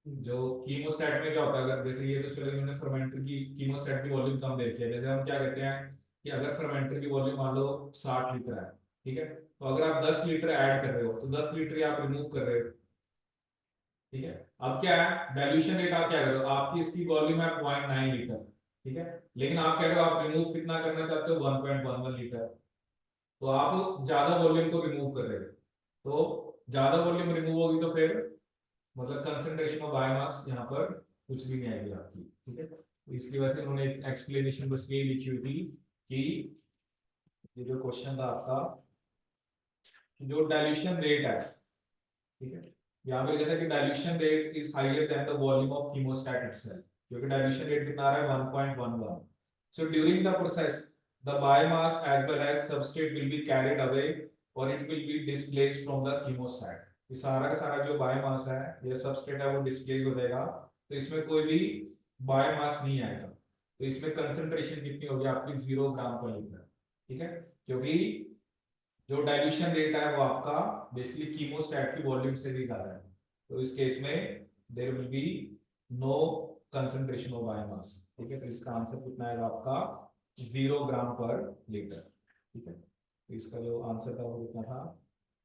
जो कीमोस्टैट में क्या होता है, अगर जैसे ये तो चलो इन्होंने फर्मेंटर की कीमोस्टैट की वॉल्यूम कम दे रखी है, जैसे हम क्या कहते हैं कि अगर फर्मेंटर की वॉल्यूम मान लो 60 लीटर है, ठीक है, तो अगर आप 10 लीटर ऐड कर रहे हो तो 10 लीटर आप रिमूव कर रहे हो। ठीक है, अब क्या है, डाइल्यूशन रेट आप क्या कर रहे हो, आपकी इसकी वॉल्यूम है 0.9 लीटर। ठीक है, लेकिन आप कह रहे हो आप रिमूव कितना करना चाहते हो, 1.11 लीटर। तो आप ज्यादा वॉल्यूम को रिमूव कर रहे हो, तो ज्यादा वॉल्यूम रिमूव होगी तो फिर मतलब कंसंट्रेशन ऑफ बायोमास यहाँ पर कुछ भी नहीं आएगी आपकी। ठीक है, तो इसकी वजह से उन्होंने एक एक्सप्लेनेशन बस ये लिखी हुई थी कि ये जो क्वेश्चन था आपका कि जो डाइल्यूशन रेट है, ठीक है, यहाँ पे लिखा था कि dilution rate is higher than the volume of chemostat itself, क्योंकि डाइल्यूशन रेट कितना आ रहा है, 1.11। So during the process the biomass as well as substrate will be carried away और it will be displaced from the chemostat. ये सारा का सारा जो बायोमास है या सबस्ट्रेट है वो डिस्प्लेस हो जाएगा, तो इसमें कोई भी बायोमास नहीं आएगा। तो इसमें कंसंट्रेशन कितनी होगी आपकी, 0 ग्राम पर लीटर। ठीक है, क्योंकि जो डाइल्यूशन रेट है वो आपका बेसिकली कीमोस्टैट की वॉल्यूम से भी ज्यादा है, तो इस केस में there will be no concentration of biomass. ठीक है, तो इसका आंसर कितना आएगा आपका, 0 ग्राम पर लीटर। ठीक है, तो इसका जो आंसर था वो कितना था,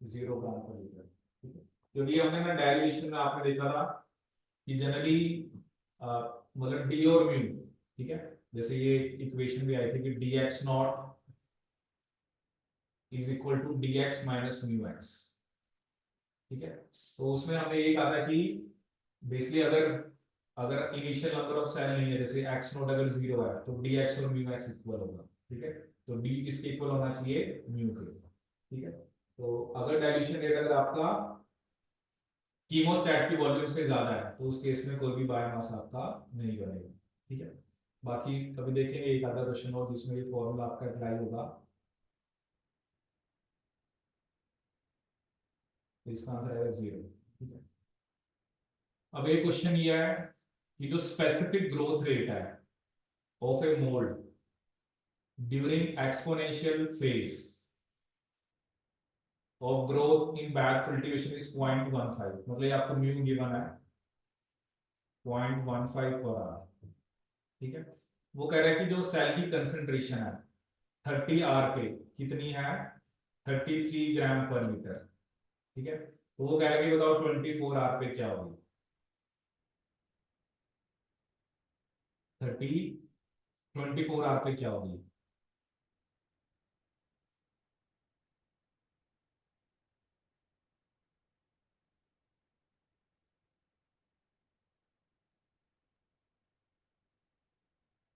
0 ग्राम पर लीटर। ठीक है, क्योंकि हमने ना डेरिवेशन में आपने देखा था कि जनरली मतलब डी और म्यू, ठीक है, जैसे ये इक्वेशन भी आई थी कि D X naught is equal to D X minus mu X. ठीक है, तो उसमें हमने ये कहा था कि बेसिकली अगर अगर इनिशियल नंबर ऑफ सेल नहीं है, जैसे एक्स नोट अगर 0 है तो डी एक्स और म्यू एक्स इक्वल होगा। ठीक है, तो डी किसके इक्वल होना चाहिए, म्यू के। ठीक है, तो अगर डाइल्यूशन रेट अगर आपका कीमोस्टैट की वॉल्यूम से ज्यादा है तो उस केस में कोई भी बायोमास आपका नहीं बनेगा। ठीक है, बाकी कभी देखेंगे एक आधा क्वेश्चन और जिसमें ये फॉर्मूला आपका अप्लाई होगा, तो इसका आंसर आएगा 0। ठीक है, अब एक क्वेश्चन ये है कि जो स्पेसिफिक ग्रोथ रेट है of a mould during exponential phase of growth in bag cultivation is 0.15, मतलब ये आपको म्यू गिवन है 0.15 पर आवर। ठीक है, वो कह रहा है कि जो सेल की कंसेंट्रेशन है 30 आर पे कितनी है, 33 ग्राम पर लीटर। ठीक है, तो वो कह रहा है कि बताओ 24 आर पे क्या होगी, 24 आर पे क्या होगी।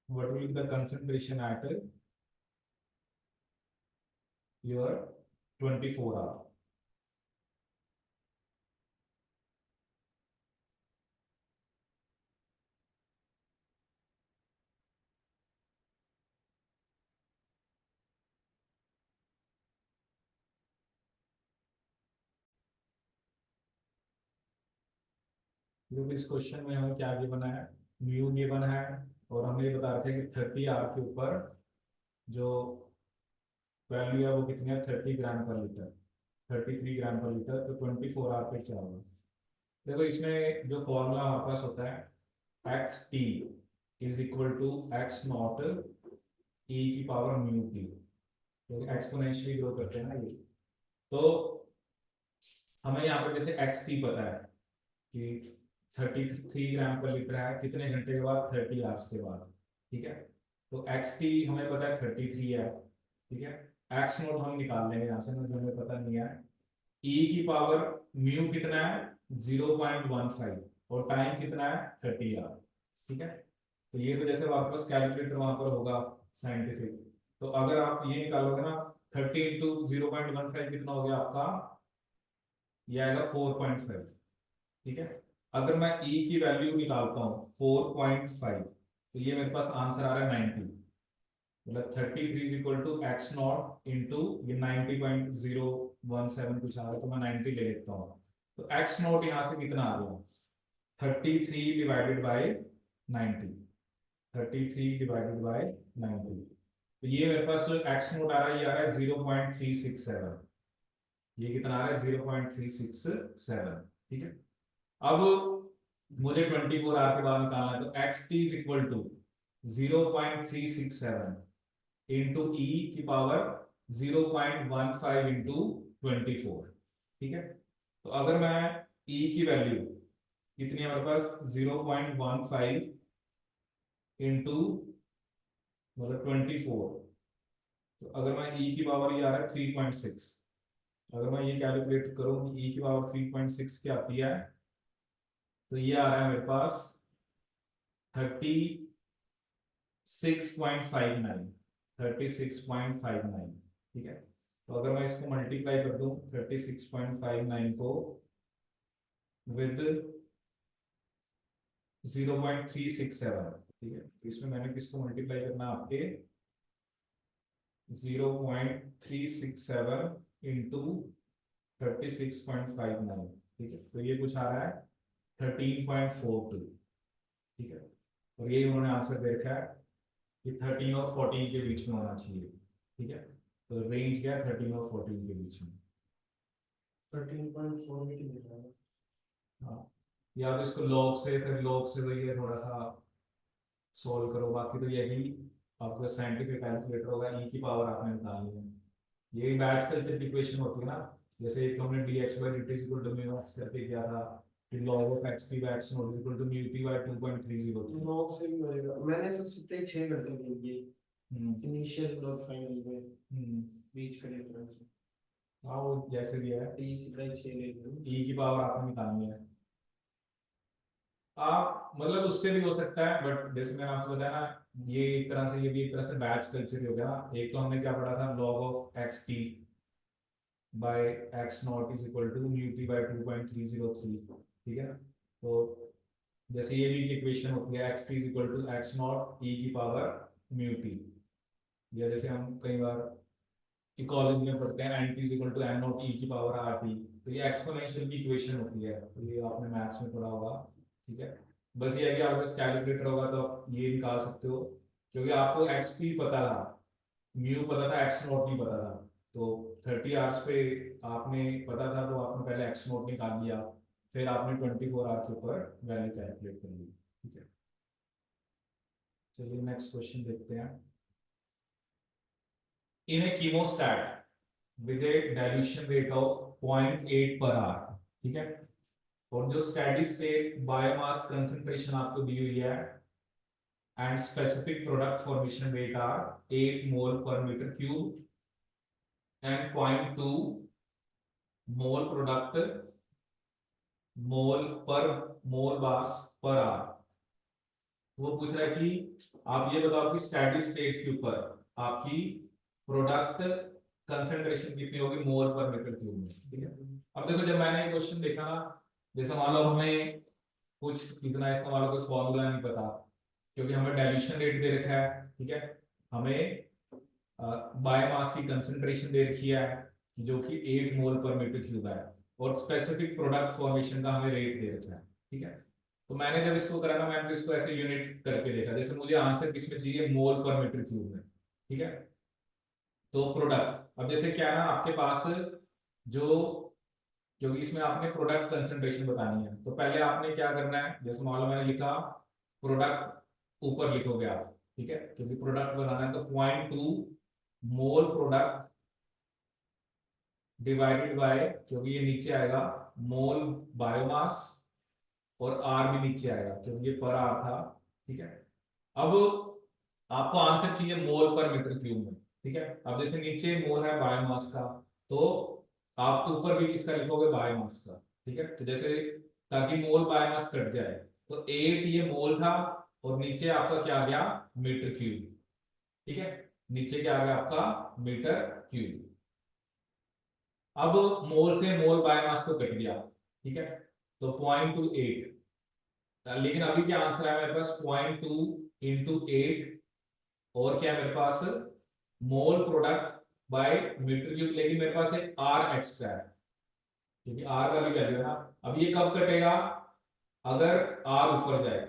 What will be the concentration at your 24 hour? क्योंकि इस क्वेश्चन में हमें क्या गिवन है, म्यू गिवन है, और हमें ये बता रखे कि 30 आर के ऊपर जो वैल्यू है वो कितनी है, 30 ग्राम पर लीटर, 33 ग्राम पर लीटर, तो 24 आर पे क्या होगा। देखो इसमें जो फॉर्मूला हमारे पास होता है X T is equal to X naught E की पावर म्यू टी, तो एक्सपोनेंशियली ग्रो करते हैं ना ये। तो हमें यहाँ पर जैसे एक्स टी पता है कि 33 ग्राम पर लीटर है, कितने घंटे के बाद, 30 आवर्स के बाद। ठीक है, तो एक्स टी हमें पता है 33 है। ठीक है, एक्स नोट हम निकाल लेंगे यहाँ से, मुझे हमें पता नहीं है। ई की पावर म्यू कितना है, 0.15, और टाइम कितना है, 30 आवर। ठीक है, तो ये तो जैसे आपके पास कैलकुलेटर वहां पर होगा साइंटिफिक, तो अगर आप ये निकालोगे ना, 30 इंटू 0.15 कितना हो गया आपका, ये आएगा 4.5। ठीक है, अगर मैं ई की वैल्यू निकालता हूँ 4.5, तो ये मेरे पास आंसर आ रहा है 90, मतलब 33 is equal to X naught into ये 90.017 कुछ आ रहा है, तो मैं 90 ले लेता हूँ। तो एक्स नॉट यहाँ से कितना आ गया, 33 डिवाइडेड बाय 90, 33 डिवाइडेड बाय 90, तो ये मेरे पास जो एक्स नोट आ रहा है ये आ रहा है 0.367, ये कितना आ रहा है 0.367। ठीक है, अब मुझे 24 आवर के बाद निकालना है, तो X T is equal to 0.367 into E की पावर 0.15 इंटू 24। ठीक है, तो अगर मैं ई की वैल्यू कितनी है हमारे पास, 0.15 इंटू मतलब 24, तो अगर मैं ई की पावर ये आ रहा है 3.6, अगर मैं ये कैलकुलेट करूं कि ई की पावर 3.6 क्या आती है, तो ये आ रहा है मेरे पास 36.59, 36.59। ठीक है, तो अगर मैं इसको मल्टीप्लाई कर दूं 36.59 को विद 0.367, ठीक है, तो इसमें मैंने किसको मल्टीप्लाई करना है, आपके 0.367 इंटू 36.59। ठीक है, तो ये कुछ आ रहा है 13.42। ठीक है, और ये उन्होंने आंसर दे रखा है कि 13 और 14 के बीच में होना चाहिए। ठीक है, तो रेंज क्या है, 13 और 14 के बीच में। 13.4 मिल रहा है। हाँ, या तो इसको लॉग से, फिर लॉग से तो ये थोड़ा सा सोल्व करो, बाकी तो यही आपका साइंटिफिक कैलकुलेटर होगा, ई की पावर आपने निकालनी है। ये बैच कल्चर की इक्वेशन होती है ना, जैसे एक हमने dx by dt is equal to mu x करके किया था, फिर log of x t by x naught is equal to mu t by 2.303। Log से भी होएगा, मैंने सबसे तेज 6 घंटे के लिए हम्म इनिशियल और फाइनल में हम्म, बीच का डिफरेंस हाँ वो जैसे भी है, टी सीधा ही 6 ले लो। ई की पावर आपने निकालनी है। आप मतलब उससे भी हो सकता है, बट जैसे मैंने आपको बताया ना, ये एक तरह से, ये भी एक तरह से बैच कल्चर हो गया। एक तो हमने क्या पढ़ा था, log of X T by X naught is equal to mu T by 2.303। ठीक है, तो जैसे ये भी इक्वेशन होती है x t is equal to X naught E की पावर म्यू टी, या जैसे हम कई बार कॉलेज में पढ़ते हैं N T is equal to N naught E की पावर आर टी, तो ये एक्सपोनेंशियल की इक्वेशन होती है, तो ये आपने मैथ्स में पढ़ा होगा। ठीक है, बस ये है कि आपके पास कैलकुलेटर होगा तो आप ये निकाल सकते हो, क्योंकि आपको एक्स टी पता था, म्यू पता था, एक्स नॉट नहीं पता था। तो 30 आवर्स पे आपने पता था तो आपने पहले एक्स नॉट निकाल लिया, फिर आपने 24 आवर के ऊपर वैल्यू कैलकुलेट कर ली। ठीक है, चलिए नेक्स्ट क्वेश्चन देखते हैं। In a chemostat with a dilution rate of 0.8 per our, ठीक है, और जो स्टेडी स्टेट बायोमास कंसंट्रेशन आपको दी हुई है and specific product formation rate R 8 mole per meter cube and 0.2 mole product mole per mole mass per hour. वो पूछ रहा है कि आप ये बताओ कि स्टेडी स्टेट के ऊपर आपकी प्रोडक्ट कंसंट्रेशन कितनी होगी मोल पर मीटर क्यूब में। ठीक है, अब देखो जब मैंने ये क्वेश्चन देखा ना, जैसे मान लो हमें कुछ इतना इसका मान लो कोई फॉर्मूला नहीं पता, क्योंकि हमें डाइल्यूशन रेट दे रखा है। ठीक है, हमें बायोमास की कंसंट्रेशन दे रखी है जो कि 8 मोल पर मीटर क्यूब है, और स्पेसिफिक प्रोडक्ट फॉर्मेशन का हमें रेट दे रखा है। ठीक है, तो मैंने जब इसको करा ना, मैंने तो इसको ऐसे यूनिट करके देखा, जैसे मुझे आंसर किसमें चाहिए, मोल पर मीटर क्यूब में। ठीक है, तो प्रोडक्ट, अब जैसे क्या है ना आपके पास जो, क्योंकि इसमें आपने प्रोडक्ट कंसंट्रेशन बतानी है, तो पहले आपने क्या करना है, जैसे मान लो मैंने लिखा प्रोडक्ट, ऊपर लिखोगे आप। ठीक है, क्योंकि प्रोडक्ट बनाना है तो 0.2 मोल प्रोडक्ट डिवाइडेड बाय, क्योंकि ये नीचे आएगा, मोल बायोमास, और आर भी नीचे आएगा क्योंकि ये पर आर था। ठीक है, अब आपको आंसर चाहिए मोल पर मीटर क्यूब में। ठीक है, अब जैसे नीचे मोल है बायोमास का, तो आप ऊपर भी किसका लिखोगे, बायोमास का। ठीक है, तो जैसे ताकि मोल बायोमास कट जाए, तो 8 ये मोल था, और नीचे आपका क्या आ गया, मीटर क्यूब। ठीक है, नीचे क्या आ गया आपका, मीटर क्यूब। अब मोल से मोल बायोमास तो कट गया। ठीक है, तो 0.28, लेकिन अभी क्या आंसर है मेरे पास, 0.2 इंटू 8, और क्या है मेरे पास, मोल प्रोडक्ट बाय मीटर क्यूब, लेकिन मेरे पास एक आर एक्स्ट्रा है, क्योंकि आर वाली वैल्यू है ना। अब ये कब कटेगा, अगर आर ऊपर जाए,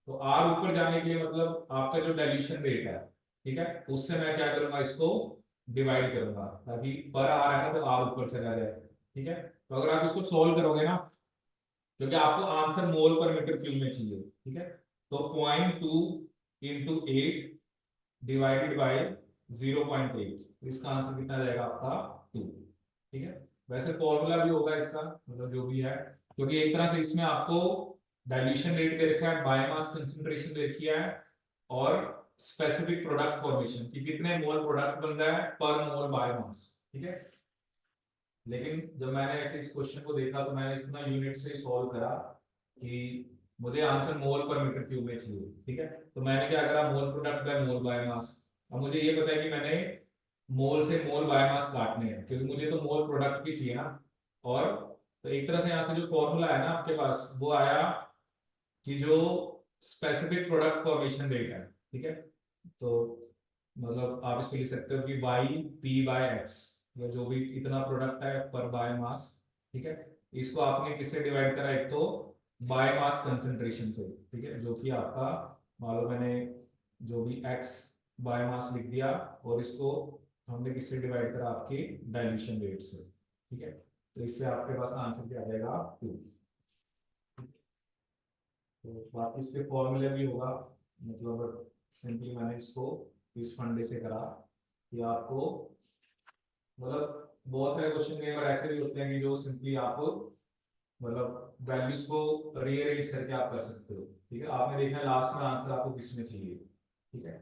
तो आर ऊपर जाने के लिए मतलब आपका जो डाइल्यूशन रेट है, ठीक है, उससे मैं क्या करूंगा, इसको डिवाइड करूंगा, ताकि पर आर है ना तो आर ऊपर चला जाए। ठीक है, तो अगर आप इसको सोल्व करोगे ना, क्योंकि आपको आंसर मोल पर मीटर क्यूब में चाहिए। ठीक है, तो 0.2 इंटू 8 डिवाइडेड बाय 0.8, तो इसका आंसर कितना जाएगा आपका, 2। ठीक है, वैसे फॉर्मूला भी होगा इसका, मतलब जो भी है, क्योंकि एक तरह से इसमें आपको डाइल्यूशन रेट दे रखा है, बायोमास कंसंट्रेशन दे रखी है, और स्पेसिफिक प्रोडक्ट फॉर्मेशन कि कितने मोल प्रोडक्ट बन रहा है पर मोल बायोमास। ठीक है, लेकिन जब मैंने ऐसे इस क्वेश्चन को देखा तो मैंने इसको ना यूनिट से सॉल्व करा कि मुझे आंसर मोल पर मीटर क्यूब में चाहिए। ठीक है, तो मैंने क्या करा, मोल प्रोडक्ट बाय मोल बायोमास। अब मुझे ये पता है कि मैंने मोल से मोल बायोमास काटने हैं, क्योंकि मुझे तो मोल प्रोडक्ट भी चाहिए ना। और तो एक तरह से यहाँ से जो फॉर्मूला है ना आपके पास, वो आया कि जो स्पेसिफिक प्रोडक्ट फॉर्मेशन रेट है। ठीक है, तो मतलब आप इसको लिख सकते हो कि वाई पी बाय एक्स, या जो भी इतना प्रोडक्ट है पर बायोमास। ठीक है, इसको आपने किससे डिवाइड करा, एक तो बायोमास कंसंट्रेशन से। ठीक है, जो कि आपका, मान लो मैंने जो भी एक्स बायोमास लिख दिया, और इसको हमने किससे डिवाइड करा, आपके डाइल्यूशन रेट से। ठीक है, तो इससे आपके पास आंसर क्या आ जाएगा, 2। तो बाकी इसके फॉर्मूले भी होगा, मतलब सिंपली मैंने इसको इस फंडे से करा कि आपको, मतलब बहुत सारे क्वेश्चन कई बार ऐसे भी होते हैं कि जो सिंपली आप मतलब वैल्यूज को रीअरेंज करके आप कर सकते हो। ठीक है, आपने देखा है लास्ट में आंसर आपको किस में चाहिए। ठीक है,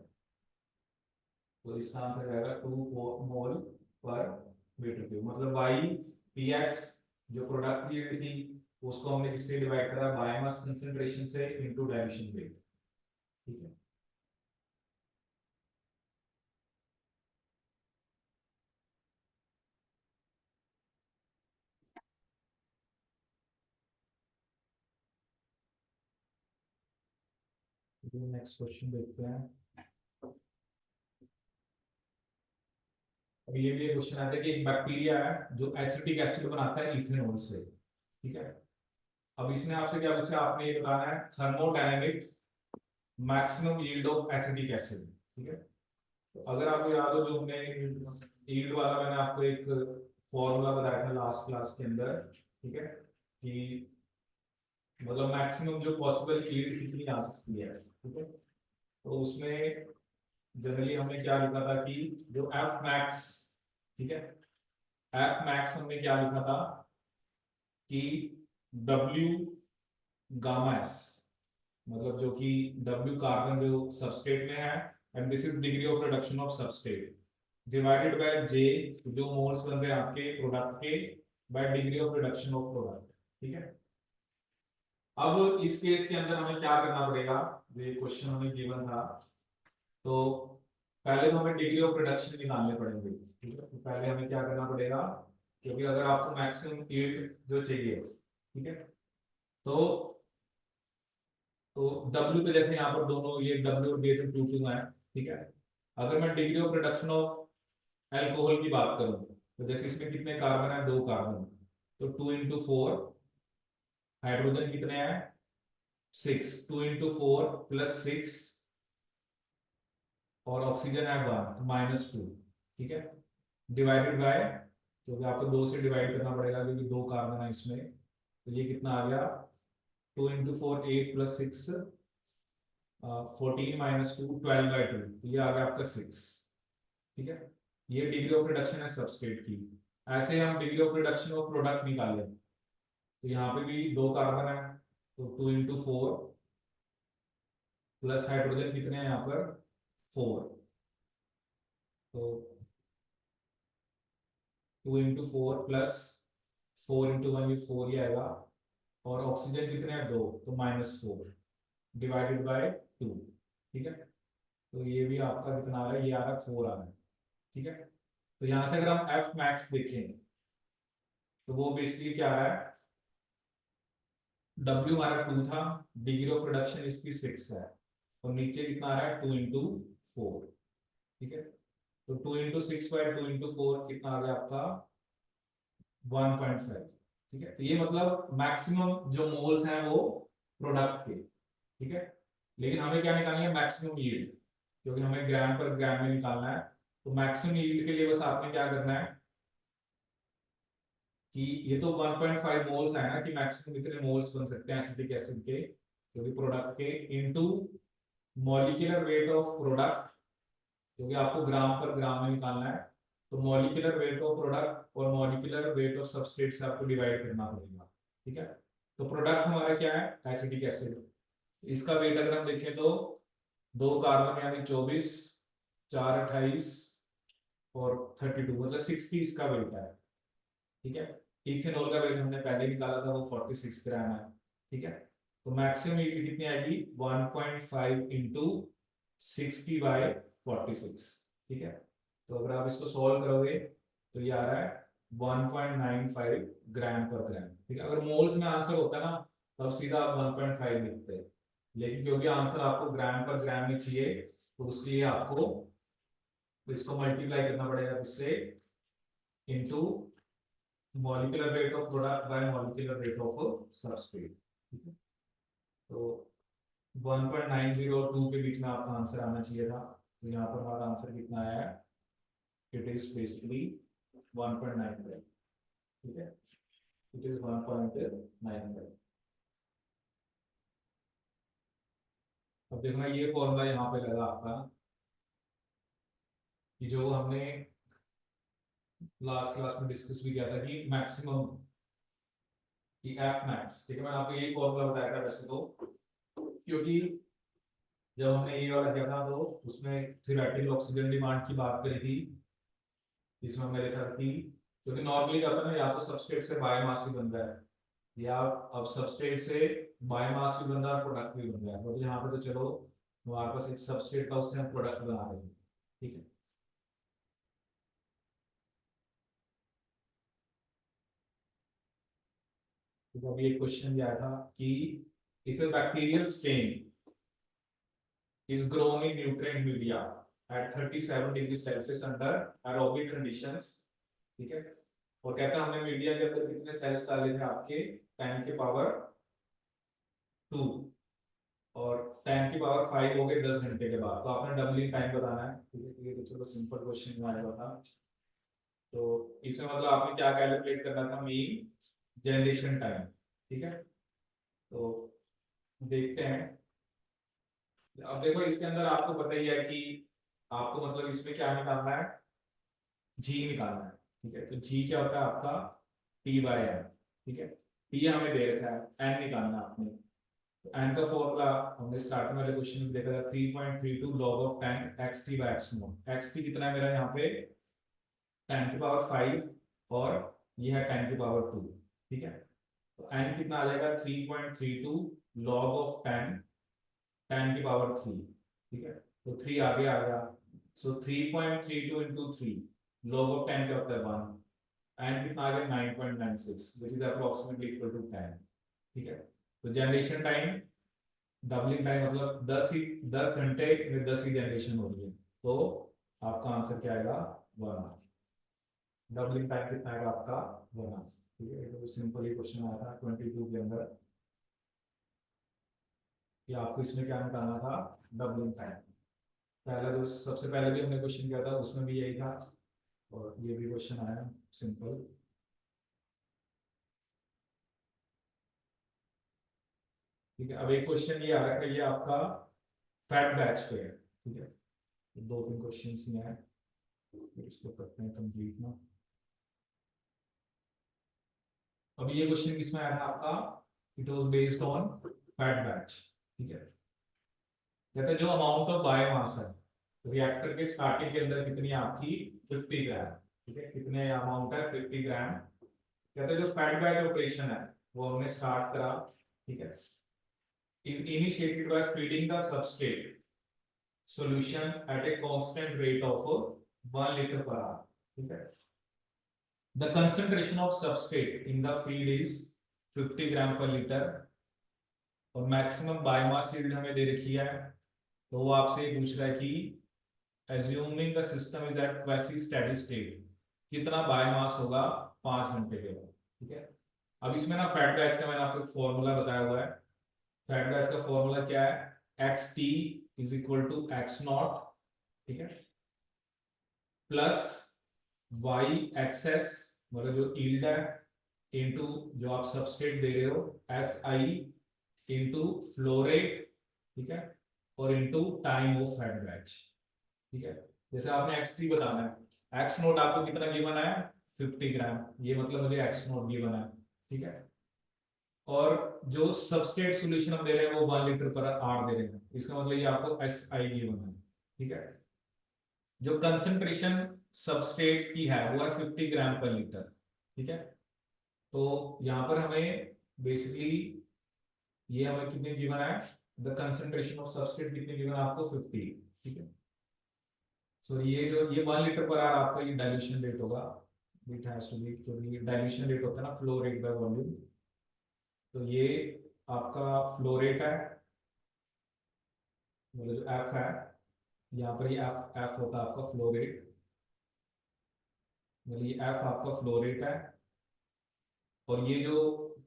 तो इसका आंसर रहेगा 2 मोल पर मीटर क्यूब, मतलब वाई पी एक्स जो प्रोडक्ट की थी, उसको हमने किससे डिवाइड करा, बायोमास कंसंट्रेशन से इनटू डाइल्यूशन रेट। ठीक है, नेक्स्ट क्वेश्चन देखते हैं। अब ये भी क्वेश्चन आता है कि एक बैक्टीरिया है जो एसिटिक एसिड बनाता है इथेनॉल से, ठीक है। अब इसने आपसे क्या पूछा, आपने ये बताना है thermodynamic maximum yield of acetic acid, ठीक है। तो अगर आपको याद हो जो हमने यील्ड वाला मैंने आपको एक फॉर्मूला बताया था लास्ट क्लास के अंदर, ठीक है, कि मतलब मैक्सिमम जो पॉसिबल यील्ड कितनी आ सकती है, ठीक है। तो उसमें जनरली हमने क्या लिखा था कि जो एफ मैक्स, ठीक है, एफ मैक्स हमने क्या लिखा था कि W गामा एस, मतलब जो कि W कार्बन जो सबस्ट्रेट में है and this is degree of reduction of substrate divided by J जो मोल्स बन रहे हैं आपके प्रोडक्ट के bye degree of reduction of product, ठीक है। अब इस केस के अंदर हमें क्या करना पड़ेगा, ये क्वेश्चन हमें गिवन था, तो पहले तो हमें डिग्री ऑफ रिडक्शन निकालने पड़ेंगे, ठीक है। तो पहले हमें क्या करना पड़ेगा, क्योंकि अगर आपको मैक्सिमम यील्ड जो चाहिए, ठीक है, तो W पे जैसे यहाँ पर दोनों ये W और B तो 2 है, ठीक है। अगर मैं degree of reduction of alcohol की बात करूं तो जैसे इसमें कितने कार्बन है, 2 कार्बन, तो 2 × 4 हाइड्रोजन कितने हैं 6, 2 × 4 + 6 और ऑक्सीजन है 1 तो -2, ठीक है, डिवाइडेड बाय, क्योंकि आपको 2 से डिवाइड करना पड़ेगा क्योंकि 2 कार्बन है इसमें, तो ये कितना आ गया 2 × 4 8 + 6 14 - 2 12/2, तो ये आ गया आपका 6, ठीक है। ये डिग्री ऑफ रिडक्शन है सबस्ट्रेट की। ऐसे हम degree of reduction of product निकाले, तो यहाँ पे भी 2 कार्बन है, तो 2 × 4 प्लस हाइड्रोजन कितने हैं यहाँ पर 4, तो 2 × 4 प्लस 4 × 1 ये 4 ही आएगा, और ऑक्सीजन कितने हैं 2, तो -4 डिवाइडेड बाय 2, ठीक है। तो ये भी आपका कितना आ रहा है, ये आ रहा है 4 आ रहा है, ठीक है। तो यहाँ से अगर हम एफ मैक्स देखें तो वो बेसिकली क्या है, W हमारा 2 था, डिग्री ऑफ रिडक्शन इसकी 6 है, और नीचे कितना आ रहा है 2 × 4, ठीक है। तो 2 × 6/2 × 4 कितना आ गया आपका 1.5, ठीक है। तो ये मतलब मैक्सिमम जो मोल्स हैं वो प्रोडक्ट के, ठीक है। लेकिन हमें क्या निकालनी है मैक्सिमम यील्ड, क्योंकि हमें ग्राम पर ग्राम में निकालना है। तो मैक्सिमम यील्ड के लिए बस आपने क्या करना है कि ये तो 1.5 मोल्स है ना, कि मैक्सिमम इतने मोल्स बन सकते हैं एसिटिक एसिड के क्योंकि प्रोडक्ट के, into molecular weight of product, क्योंकि आपको ग्राम पर ग्राम में निकालना है, तो मॉलिक्यूलर वेट ऑफ प्रोडक्ट और मॉलिक्यूलर वेट ऑफ सबस्ट्रेट से आपको डिवाइड करना पड़ेगा, ठीक है। तो प्रोडक्ट हमारा क्या है एसिटिक एसिड, इसका वेट अगर हम देखें तो 2 कार्बन यानी 24, 4 28 और 32 मतलब 60 इसका वेट है, ठीक है। इथेनॉल का वेट हमने पहले निकाला था वो 46 ग्राम है, ठीक है। तो मैक्सिमम यील्ड कितनी आएगी 1.5 × 60/46, ठीक है। तो अगर आप इसको सॉल्व करोगे तो ये आ रहा है 1.95 ग्राम पर ग्राम, ठीक है। अगर मोल्स में आंसर होता ना तब सीधा आप 1.5 लिखते, लेकिन क्योंकि आंसर आपको ग्राम पर ग्राम में चाहिए तो उसके लिए आपको इसको मल्टीप्लाई करना पड़ेगा इससे into molecular weight of product bye molecular weight of substrate, ठीक है। तो 1.90 और 2 के बीच में आपका आंसर आना चाहिए था, तो यहाँ पर हमारा आंसर कितना आया है, इट इज बेसिकली 1.95, ठीक है, इट इज 1.95। अब देखना ये फॉर्मूला यहाँ पे लगा आपका कि जो हमने लास्ट क्लास में डिस्कस भी किया था कि मैक्सिमम कि एफ मैक्स, ठीक है। मैंने आपको यही फॉर्मूला बताया था वैसे तो, क्योंकि जब हमने ये वाला किया था तो उसमें थ्योरेटिकल ऑक्सीजन डिमांड की बात करी थी, इसमें हमने देखा कि क्योंकि नॉर्मली क्या होता है ना, या तो सबस्ट्रेट से बायोमास ही बन रहा है, या अब सबस्ट्रेट से बायोमास भी बन रहा है और प्रोडक्ट भी बन रहा है, तो यहाँ पे तो चलो हमारे पास एक सबस्ट्रेट था उससे हम प्रोडक्ट बना रहे थे, ठीक है। तो अभी एक क्वेश्चन दिया था कि if a bacterial strain is grown in nutrient media at 37 degree Celsius under aerobic conditions, ठीक है। और कहता है हमने मीडिया के अंदर कितने सेल्स डाले थे आपके 10 के पावर 2 और 10 की पावर 5 हो गए 10 घंटे के बाद, तो आपने डबलिंग टाइम बताना है, ठीक है। ये तो चलो सिंपल क्वेश्चन में आएगा था। तो इसमें मतलब आपने क्या कैलकुलेट करना था, मीन जनरेशन टाइम, ठीक है। तो देखते हैं। अब देखो इसके अंदर आपको पता ही है कि आपको मतलब इसमें क्या निकालना है, जी निकालना है, ठीक है। तो जी क्या होता है आपका T/M, ठीक है। टी हमें दे रखा है, एन निकालना है आपने। तो एन का फॉर्मूला हमने स्टार्टिंग वाले क्वेश्चन में देखा था 3.32 log of 10 xt/x0। xt कितना है मेरा यहाँ पे 10 की पावर 5 और ये है 10 की पावर 2, ठीक है। तो n कितना आ जाएगा 3.32 log of 10 की पावर 3, ठीक है। तो 3 आगे आ गया, सो 3.32 into 3 log of 10 क्या होता है 1, एंड कितना आ गया 9.96 which is approximately equal to 10, ठीक है। तो जनरेशन टाइम, डबलिंग टाइम मतलब 10 घंटे में 10 ही जनरेशन हो रही है, तो आपका आंसर क्या आएगा 1 आवर। डबलिंग टाइम कितना आएगा आपका 1 आवर, ठीक है। तो सिंपल ही क्वेश्चन आया था 22 के अंदर कि आपको इसमें क्या निकालना था, डबलिंग टाइम। पहला जो सबसे पहले भी हमने क्वेश्चन किया था उसमें भी यही था, और ये भी क्वेश्चन आया सिंपल। ठीक है, अब एक क्वेश्चन ये आ रखा है, ये आपका फैट बैच पे है, ठीक है। दो तीन क्वेश्चन ही हैं, फिर इसको करते हैं कंप्लीट ना। अब ये क्वेश्चन किसमें आया था आपका, it was based on fat batch, ठीक है। कहते हैं जो अमाउंट ऑफ बायोमास है रिएक्टर के स्टार्टिंग के अंदर कितनी है आपकी 50 ग्राम, ठीक है। कितने अमाउंट है 50 ग्राम। कहते हैं जो फैट बैच ऑपरेशन है वो हमने स्टार्ट करा, ठीक है, is initiated by feeding the substrate solution at a constant rate of 1 liter per hour, ठीक है। The concentration of substrate in the feed is 50 gram per liter और मैक्सिमम बायोमास यील्ड हमें दे रखी है, तो वो आपसे पूछ रहा है कि assuming the system is at quasi steady state कितना बायोमास होगा 5 घंटे के बाद, ठीक है। अब इसमें ना फैट बैच का मैंने आपको एक फॉर्मूला बताया हुआ है। फैट बैच का फॉर्मूला क्या है, xt is equal to x naught, ठीक है, प्लस वाई एक्सेस मतलब जो यील्ड है इनटू जो आप सबस्ट्रेट दे रहे हो S I into flow rate, ठीक है, और into time of fat batch, ठीक है। जैसे आपने x3 बताना है, x नोट आपको कितना गिवन है 50 ग्राम, ये मतलब मुझे x नोट गिवन है, ठीक है। और जो सबस्ट्रेट सॉल्यूशन हम दे रहे हैं वो 1 लीटर पर आवर दे रहे हैं, इसका मतलब ये आपको एस आई गिवन है, ठीक है। जो कंसंट्रेशन सबस्ट्रेट की है वो है 50 ग्राम पर लीटर, ठीक है। तो यहाँ पर हमें बेसिकली ये हमें कितने गिवन है, द कंसंट्रेशन ऑफ सबस्ट्रेट कितने गिवन है आपको 50, ठीक है। सो ये जो ये 1 लीटर पर आवर आपका ये डाइल्यूशन रेट होगा, इट हैज टू बी, क्योंकि डाइल्यूशन रेट होता है ना फ्लो रेट बाय वॉल्यूम। तो ये आपका फ्लो रेट है, मतलब जो एफ है यहाँ पर ये एफ एफ होता है आपका फ्लो रेट, मतलब ये एफ आपका फ्लो रेट है, और ये जो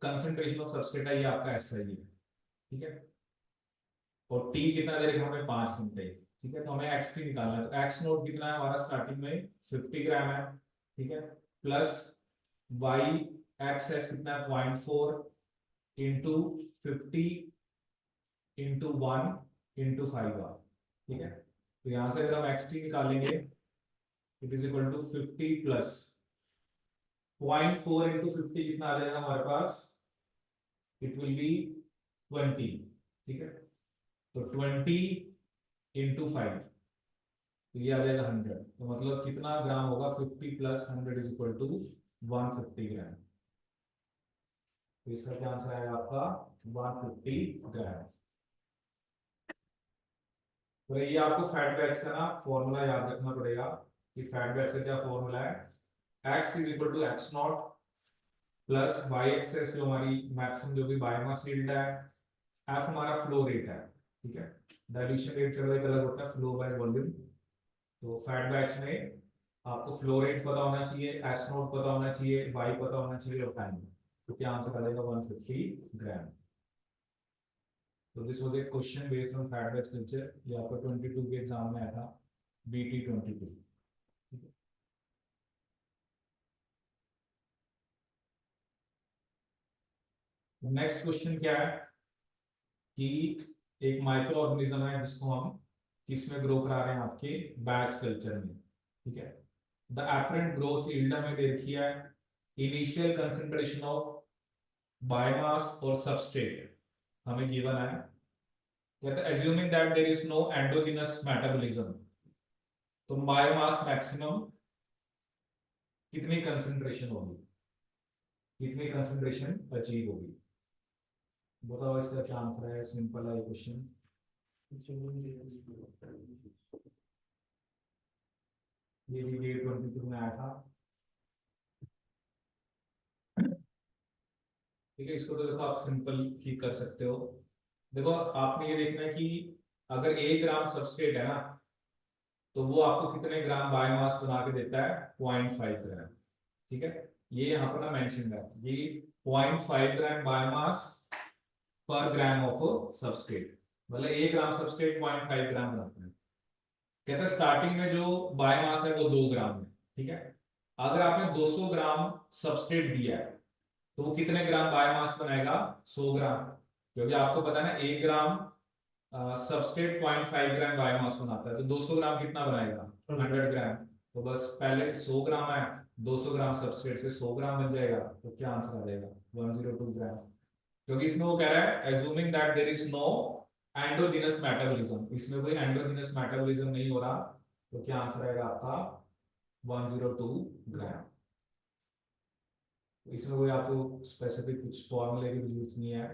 कंसंट्रेशन ऑफ सबस्ट्रेट है ये आपका एस आई है, ठीक है। और टी कितना दे रखा हमें 5 घंटे, ठीक है। तो हमें एक्स टी निकालना है, तो एक्स नोट कितना है हमारा स्टार्टिंग में 50 ग्राम है, ठीक है, प्लस वाई एक्स एस कितना है 0.4 इंटू 50 इंटू 1 इंटू 5 आर, ठीक है। तो यहाँ से अगर हम एक्स टी निकालेंगे it is equal to 50 plus 0.4 into 50 कितना आ जाएगा हमारे पास, इट विल बी 20, ठीक है। तो 20 इंटू 5 तो ये आ जाएगा 100, तो मतलब कितना ग्राम होगा 50 प्लस 100 इज इक्वल टू 150 ग्राम। तो इसका क्या आंसर आएगा आपका 150 ग्राम। तो ये आपको फैट बैच का ना फॉर्मूला याद रखना पड़ेगा कि फैट बैच का क्या फॉर्मूला है, x is equal to X naught plus Y XS जो हमारी मैक्सिमम जो भी बायोमास यील्ड है, एफ हमारा फ्लो रेट है, ठीक है। डाइल्यूशन रेट चलो एक अलग होता है, फ्लो बाय वॉल्यूम। तो फैट बैच में आपको फ्लो रेट पता होना चाहिए, एस नोट पता होना चाहिए, वाई पता होना चाहिए और टाइम। तो क्या आंसर आ जाएगा 150 ग्राम। तो this was a question based on fat batch culture, ये आपका 22 के एग्जाम में आया था, BT 22। नेक्स्ट क्वेश्चन क्या है कि एक माइक्रो ऑर्गेनिज्म है जिसको हम किसमें ग्रो करा रहे हैं, आपके बैच कल्चर में, ठीक है। द एपरेंट ग्रोथ यील्ड हमें दे रखी है, इनिशियल कंसंट्रेशन ऑफ बायोमास और सबस्ट्रेट हमें गिवन है, कहते हैं assuming that there is no endogenous metabolism, तो बायोमास मैक्सिमम कितनी कंसंट्रेशन होगी, कितनी कंसंट्रेशन अचीव होगी, बताओ इसका क्या आंसर है। सिंपल है ये क्वेश्चन, ये भी डेट 22 में आया था, ठीक है। इसको तो देखो आप सिंपल ही कर सकते हो। देखो आपने ये देखना है कि अगर 1 ग्राम सबस्ट्रेट है ना, तो वो आपको कितने ग्राम बायोमास बना के देता है, 0.5 ग्राम, ठीक है। ये यहाँ पर ना मेंशन है, ये 0.5 ग्राम बायोमास पर ग्राम ऑफ सबस्ट्रेट, मतलब 1 ग्राम सबस्ट्रेट 0.5 ग्राम बनाता है। कहता है स्टार्टिंग में जो बायोमास है वो 2 ग्राम है, ठीक है। अगर आपने 200 ग्राम सबस्ट्रेट दिया है तो वो कितने ग्राम बायोमास बनाएगा, 100 ग्राम, क्योंकि आपको पता है ना 1 ग्राम सबस्ट्रेट 0.5 ग्राम बायोमास बनाता है, तो 200 ग्राम कितना बनाएगा, 100 ग्राम। तो बस पहले 100 ग्राम है, 200 ग्राम सबस्ट्रेट से 100 ग्राम बन जाएगा, तो क्या आंसर आ जाएगा 102 ग्राम। क्योंकि इसमें वो कह रहा है assuming that there is no endogenous metabolism, इसमें कोई endogenous metabolism नहीं हो रहा, तो क्या आंसर आएगा आपका 102 ग्राम। इसमें कोई आपको स्पेसिफिक कुछ फॉर्मूले की जरूरत नहीं है,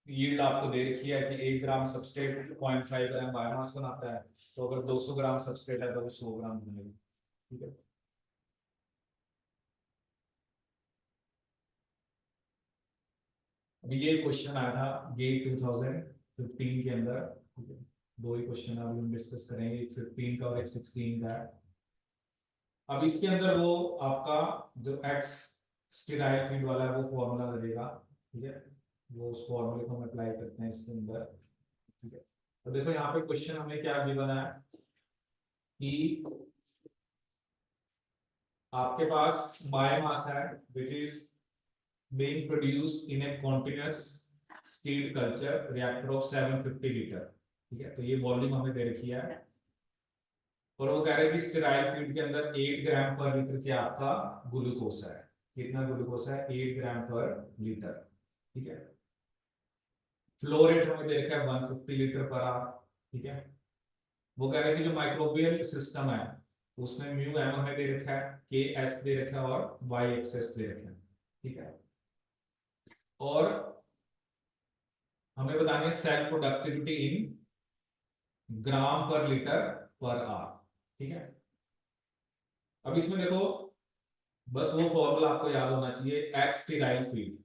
यील्ड आपको दे रखी है कि 1 ग्राम सबस्ट्रेट 0.5 ग्राम बायोमास बनाता है, तो अगर 200 ग्राम सबस्ट्रेट है तो वो 100 ग्राम बनेगा, ठीक है। अभी ये क्वेश्चन आया था गेट 2015 के अंदर, ठीक है। दो ही क्वेश्चन अभी हम डिस्कस करेंगे, एक 15 का और एक 16 का है। अब इसके अंदर वो आपका जो एक्स स्टेराइल फील्ड वाला है वो फॉर्मूला लगेगा, ठीक है। वो उस फॉर्मूले को हम अप्लाई करते हैं इसके अंदर, ठीक है। तो देखो यहाँ पे क्वेश्चन हमें क्या गिवन है कि आपके पास बायोमास है which is being produced in a continuous steel culture reactor of 750 litre, ठीक है। तो ये वॉल्यूम हमें दे रखी है, और वो कह रहे हैं कि स्टेराइल फीड के अंदर 8 ग्राम पर लीटर क्या आपका ग्लूकोस है, कितना ग्लूकोस है, 8 ग्राम पर लीटर, ठीक है। फ्लो रेट हमें दे रखा है 150 लीटर पर आवर, ठीक है। वो कह रहे हैं कि जो माइक्रोबियल सिस्टम है उसमें म्यू एम हमें दे रखा है, के एस दे रखा है और वाई एक्स दे रखा है, ठीक है। और हमें बतानी है सेल प्रोडक्टिविटी इन ग्राम पर लीटर पर आवर, ठीक है। अब इसमें देखो बस वो फॉर्मूला आपको याद होना चाहिए, एक्स स्टेराइल फीड,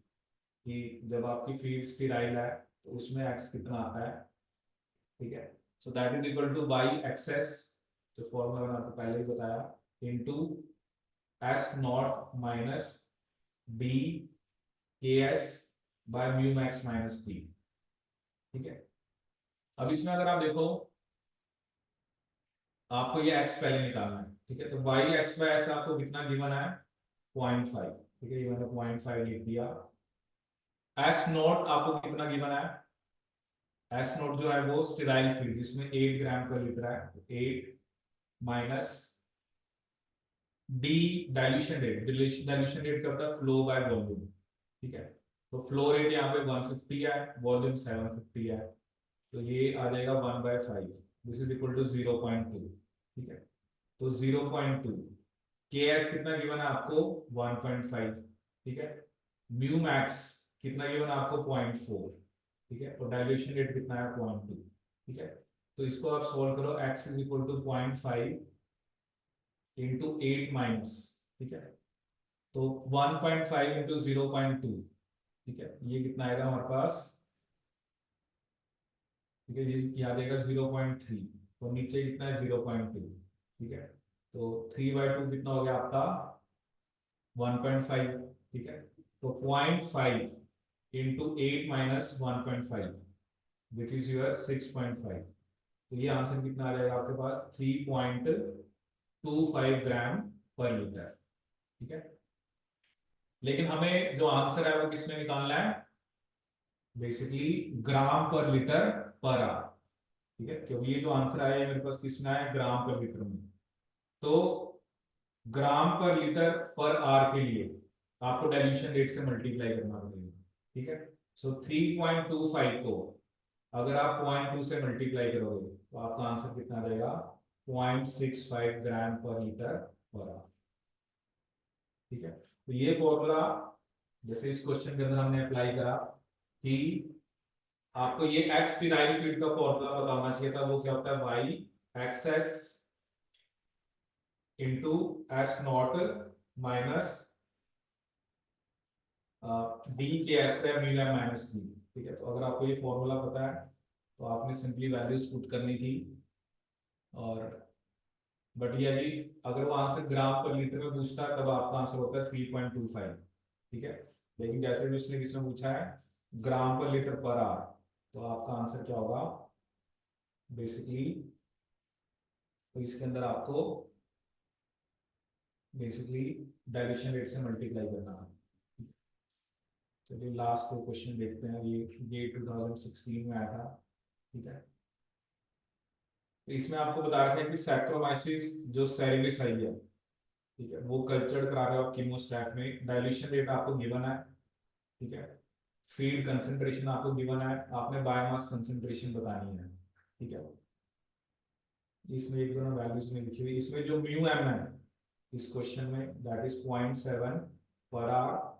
कि जब आपकी फीड स्टेराइल है तो उसमें एक्स कितना आता है, ठीक है। So that is equal to Y XS, जो फॉर्मूला मैंने आपको पहले ही बताया, into S naught minus D K S by mu max minus T, ठीक है। अब इसमें अगर आप देखो आपको ये x पहले निकालना है, ठीक है। तो y x बाय s आपको कितना गिवन है, 0.5, ठीक है। ये मैंने 0.5 लिख दिया। s नोट आपको कितना गिवन है, s नोट जो है वो स्टेराइल फीड जिसमें 8 ग्राम पर लीटर है, तो 8 minus D dilution rate, dilution rate क्या होता है, फ्लो बाय वॉल्यूम, ठीक है। तो फ्लो रेट यहाँ पे 150 है, वॉल्यूम 750 है, तो ये आ जाएगा 1/5, दिस इज इक्वल टू 0.2, ठीक है। तो 0.2 के एस कितना गिवन है आपको 1.5, ठीक है। म्यू मैक्स कितना गिवन है आपको 0.4, ठीक है। और डाइल्यूशन रेट कितना है 0.2, ठीक है। तो इसको आप सोल्व करो, x is equal to 0.5 into 8 minus, ठीक है। तो 1.5 इंटू 0.2, ठीक है। ये कितना आएगा हमारे पास ठीक है, यहाँ देगा 0.3, तो नीचे कितना है 0.2, ठीक है, तो 3/2 कितना हो गया आपका 1.5, ठीक है, तो 0.5 into 8 minus 1.5 which is your 6.5, तो ये आंसर कितना आ जाएगा आपके पास 3.25 ग्राम पर लीटर, ठीक है। लेकिन हमें जो आंसर है वो किसमें निकालना है, बेसिकली ग्राम पर लीटर पर आवर, ठीक है, क्योंकि ये जो आंसर आया है मेरे पास किसमें आया है, ग्राम पर लीटर में। तो ग्राम पर लीटर पर आवर के लिए आपको डाइल्यूशन रेट से मल्टीप्लाई करना पड़ेगा, ठीक है। सो 3.25 को अगर आप 0.2 से मल्टीप्लाई करोगे तो आपका आंसर कितना आ जाएगा 0.65 ग्राम पर लीटर पर आवर, ठीक है। तो ये फॉर्मूला जैसे इस क्वेश्चन के अंदर हमने अप्लाई करा कि आपको ये एक्स डिराइव्ड फील्ड का फॉर्मूला पता होना चाहिए था, वो क्या होता है Y XS into S naught minus D K S पे म्यू एम माइनस डी, ठीक है। तो अगर आपको ये फॉर्मूला पता है तो आपने सिंपली वैल्यूज पुट करनी थी, और बट ये अभी अगर वो आंसर ग्राम पर लीटर में पूछता है तब आपका आंसर होता है 3.25, ठीक है। लेकिन जैसे भी उसने किसने पूछा है ग्राम पर लीटर पर आवर, तो आपका आंसर क्या होगा बेसिकली, तो इसके अंदर आपको बेसिकली डाइल्यूशन रेट से मल्टीप्लाई करना है। चलिए लास्ट दो क्वेश्चन देखते हैं, ये 2016 में आया था, ठीक है। तो इसमें आपको बता रखा है कि सैक्रोमाइसिस जो सेरेबिस है, ठीक है, वो कल्चर्ड करा रहे हो आप कीमोस्टैट में, डाइल्यूशन रेट आपको गिवन है, ठीक है, फीड कंसंट्रेशन आपको गिवन है, आपने बायोमास कंसंट्रेशन बतानी है, ठीक है। इसमें एक दोनों वैल्यूज में लिखी हुई, इसमें जो म्यू एम है इस क्वेश्चन में दैट इज 0.7 पर आवर,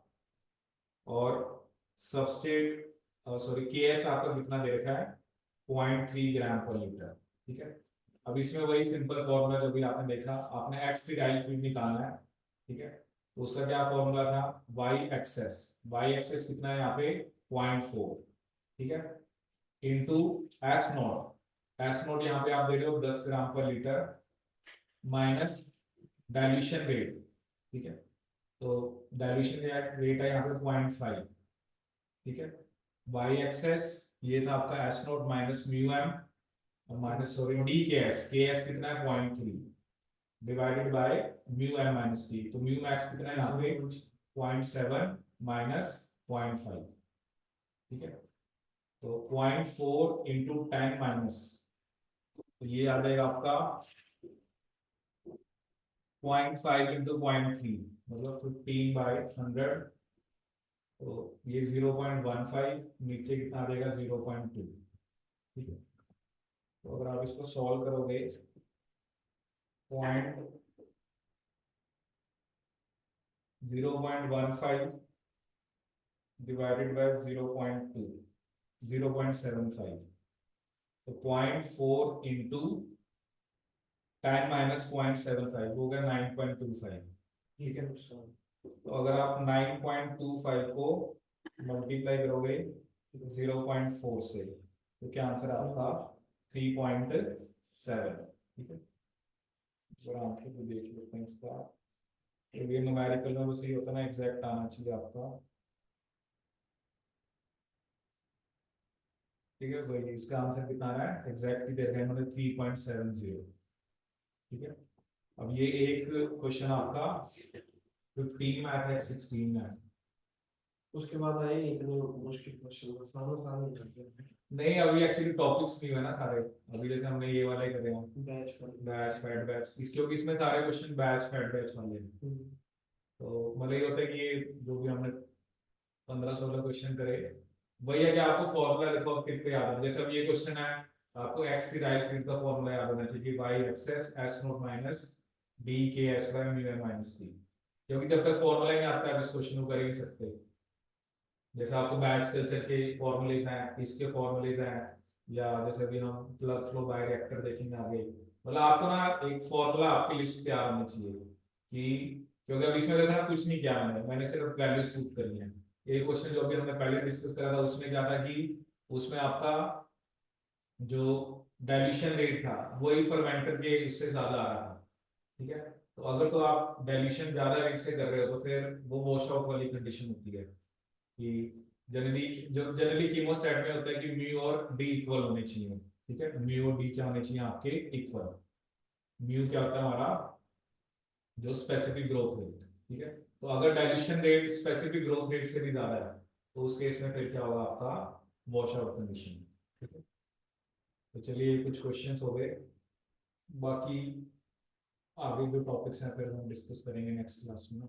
और सबस्टेट सॉरी के एस आपका कितना दे रखा है 0.3 ग्राम पर लीटर, ठीक है। अब इसमें वही सिंपल फॉर्मूला जो भी आपने देखा, आपने एक्स की डाइल फील्ड निकालना है, ठीक है। तो उसका क्या फॉर्मूला था वाई एक्सेस कितना है यहाँ पे 0.4, ठीक है, इंटू एस नोट यहाँ पे आप दे रहे हो 10 ग्राम पर लीटर माइनस डाइल्यूशन रेट, ठीक है, तो डाइल्यूशन रेट है यहाँ पे 0.5, ठीक है। वाई एक्सेस ये था आपका S naught minus mu M और minus sorry D K S कितना है 0.3 divided by mu M minus D, तो म्यू मैक्स कितना है यहाँ पे 0.7 माइनस 0.5, ठीक है, तो 0.4 इंटू 10 माइनस, तो ये आ जाएगा आपका 0.5 इंटू 0.3 मतलब 15/100, तो ये 0.15, नीचे कितना आ जाएगा 0.2, ठीक है। तो अगर आप इसको सॉल्व करोगे पॉइंट 0.15 डिवाइडेड बाय 0.2 0.75, तो 0.4 इंटू 10 माइनस 0.75 हो गया 9.25, ठीक है सर। तो अगर आप 9.25 को मल्टीप्लाई करोगे 0.4 से, तो क्या आंसर आपका 3.7, ठीक है। आंसर को देख लेते हैं इसका, तो ये न्यूमेरिकल में बस ये होता है ना एग्जैक्ट आना चाहिए आपका, ठीक है। वही इसका आंसर कितना आ रहा है एग्जैक्टली दे रहे हैं मतलब 3.70, ठीक है। अब ये एक क्वेश्चन आपका 15 में आया था 16 में आया, उसके बाद आए नहीं इतने मुश्किल क्वेश्चन, सामने नहीं करते हैं। नहीं अभी एक्चुअली टॉपिक्स नहीं हुए ना सारे, अभी जैसे हमने ये वाले कर रहे हैं बैच फैट बैच, क्योंकि इसमें सारे क्वेश्चन बैच फैट बैच वाले हैं, तो मतलब ये होता है कि ये जो भी हमने 15-16 क्वेश्चन करे, वही है कि आपको फॉर्मूला देखो अब कितने याद है, जैसे अब ये क्वेश्चन है आपको एक्स की राइट फील्ड का फॉर्मूला याद होना चाहिए, Y XS S naught minus D K S by mu M minus D, क्योंकि जब तक फॉर्मूला ही नहीं आता आप इस क्वेश्चन को कर ही नहीं सकते। जैसे आपको बैच कल्चर के फॉर्मूलेज हैं, इसके फॉर्मूलेज हैं, या जैसे अभी हम प्लग फ्लो बायोरिएक्टर देखेंगे आगे, मतलब आपको ना एक फॉर्मूला आपकी लिस्ट तैयार होनी चाहिए कि, क्योंकि अब इसमें देखो ना कुछ नहीं किया मैंने सिर्फ वैल्यूज पुट करी है। एक क्वेश्चन जो अभी हमने पहले डिस्कस करा था उसमें क्या था कि उसमें आपका जो डाइल्यूशन रेट था वही फर्मेंटर के उससे ज्यादा आ रहा था, ठीक है। तो अगर तो आप डाइल्यूशन ज्यादा रेट से कर रहे हो तो फिर वो वॉश आउट वाली कंडीशन होती है कि जनरली कीमोस्टैट में होता है कि म्यू और डी इक्वल होने चाहिए, ठीक है। म्यू और डी क्या होने चाहिए आपके इक्वल। म्यू क्या होता है हमारा जो स्पेसिफिक ग्रोथ रेट, ठीक है। तो अगर dilution rate specific growth rate से भी ज्यादा है तो उस केस में फिर क्या होगा आपका वॉश आउट कंडीशन, ठीक है। तो चलिए कुछ क्वेश्चंस हो गए, बाकी आगे जो टॉपिक्स हैं फिर हम डिस्कस करेंगे नेक्स्ट क्लास में।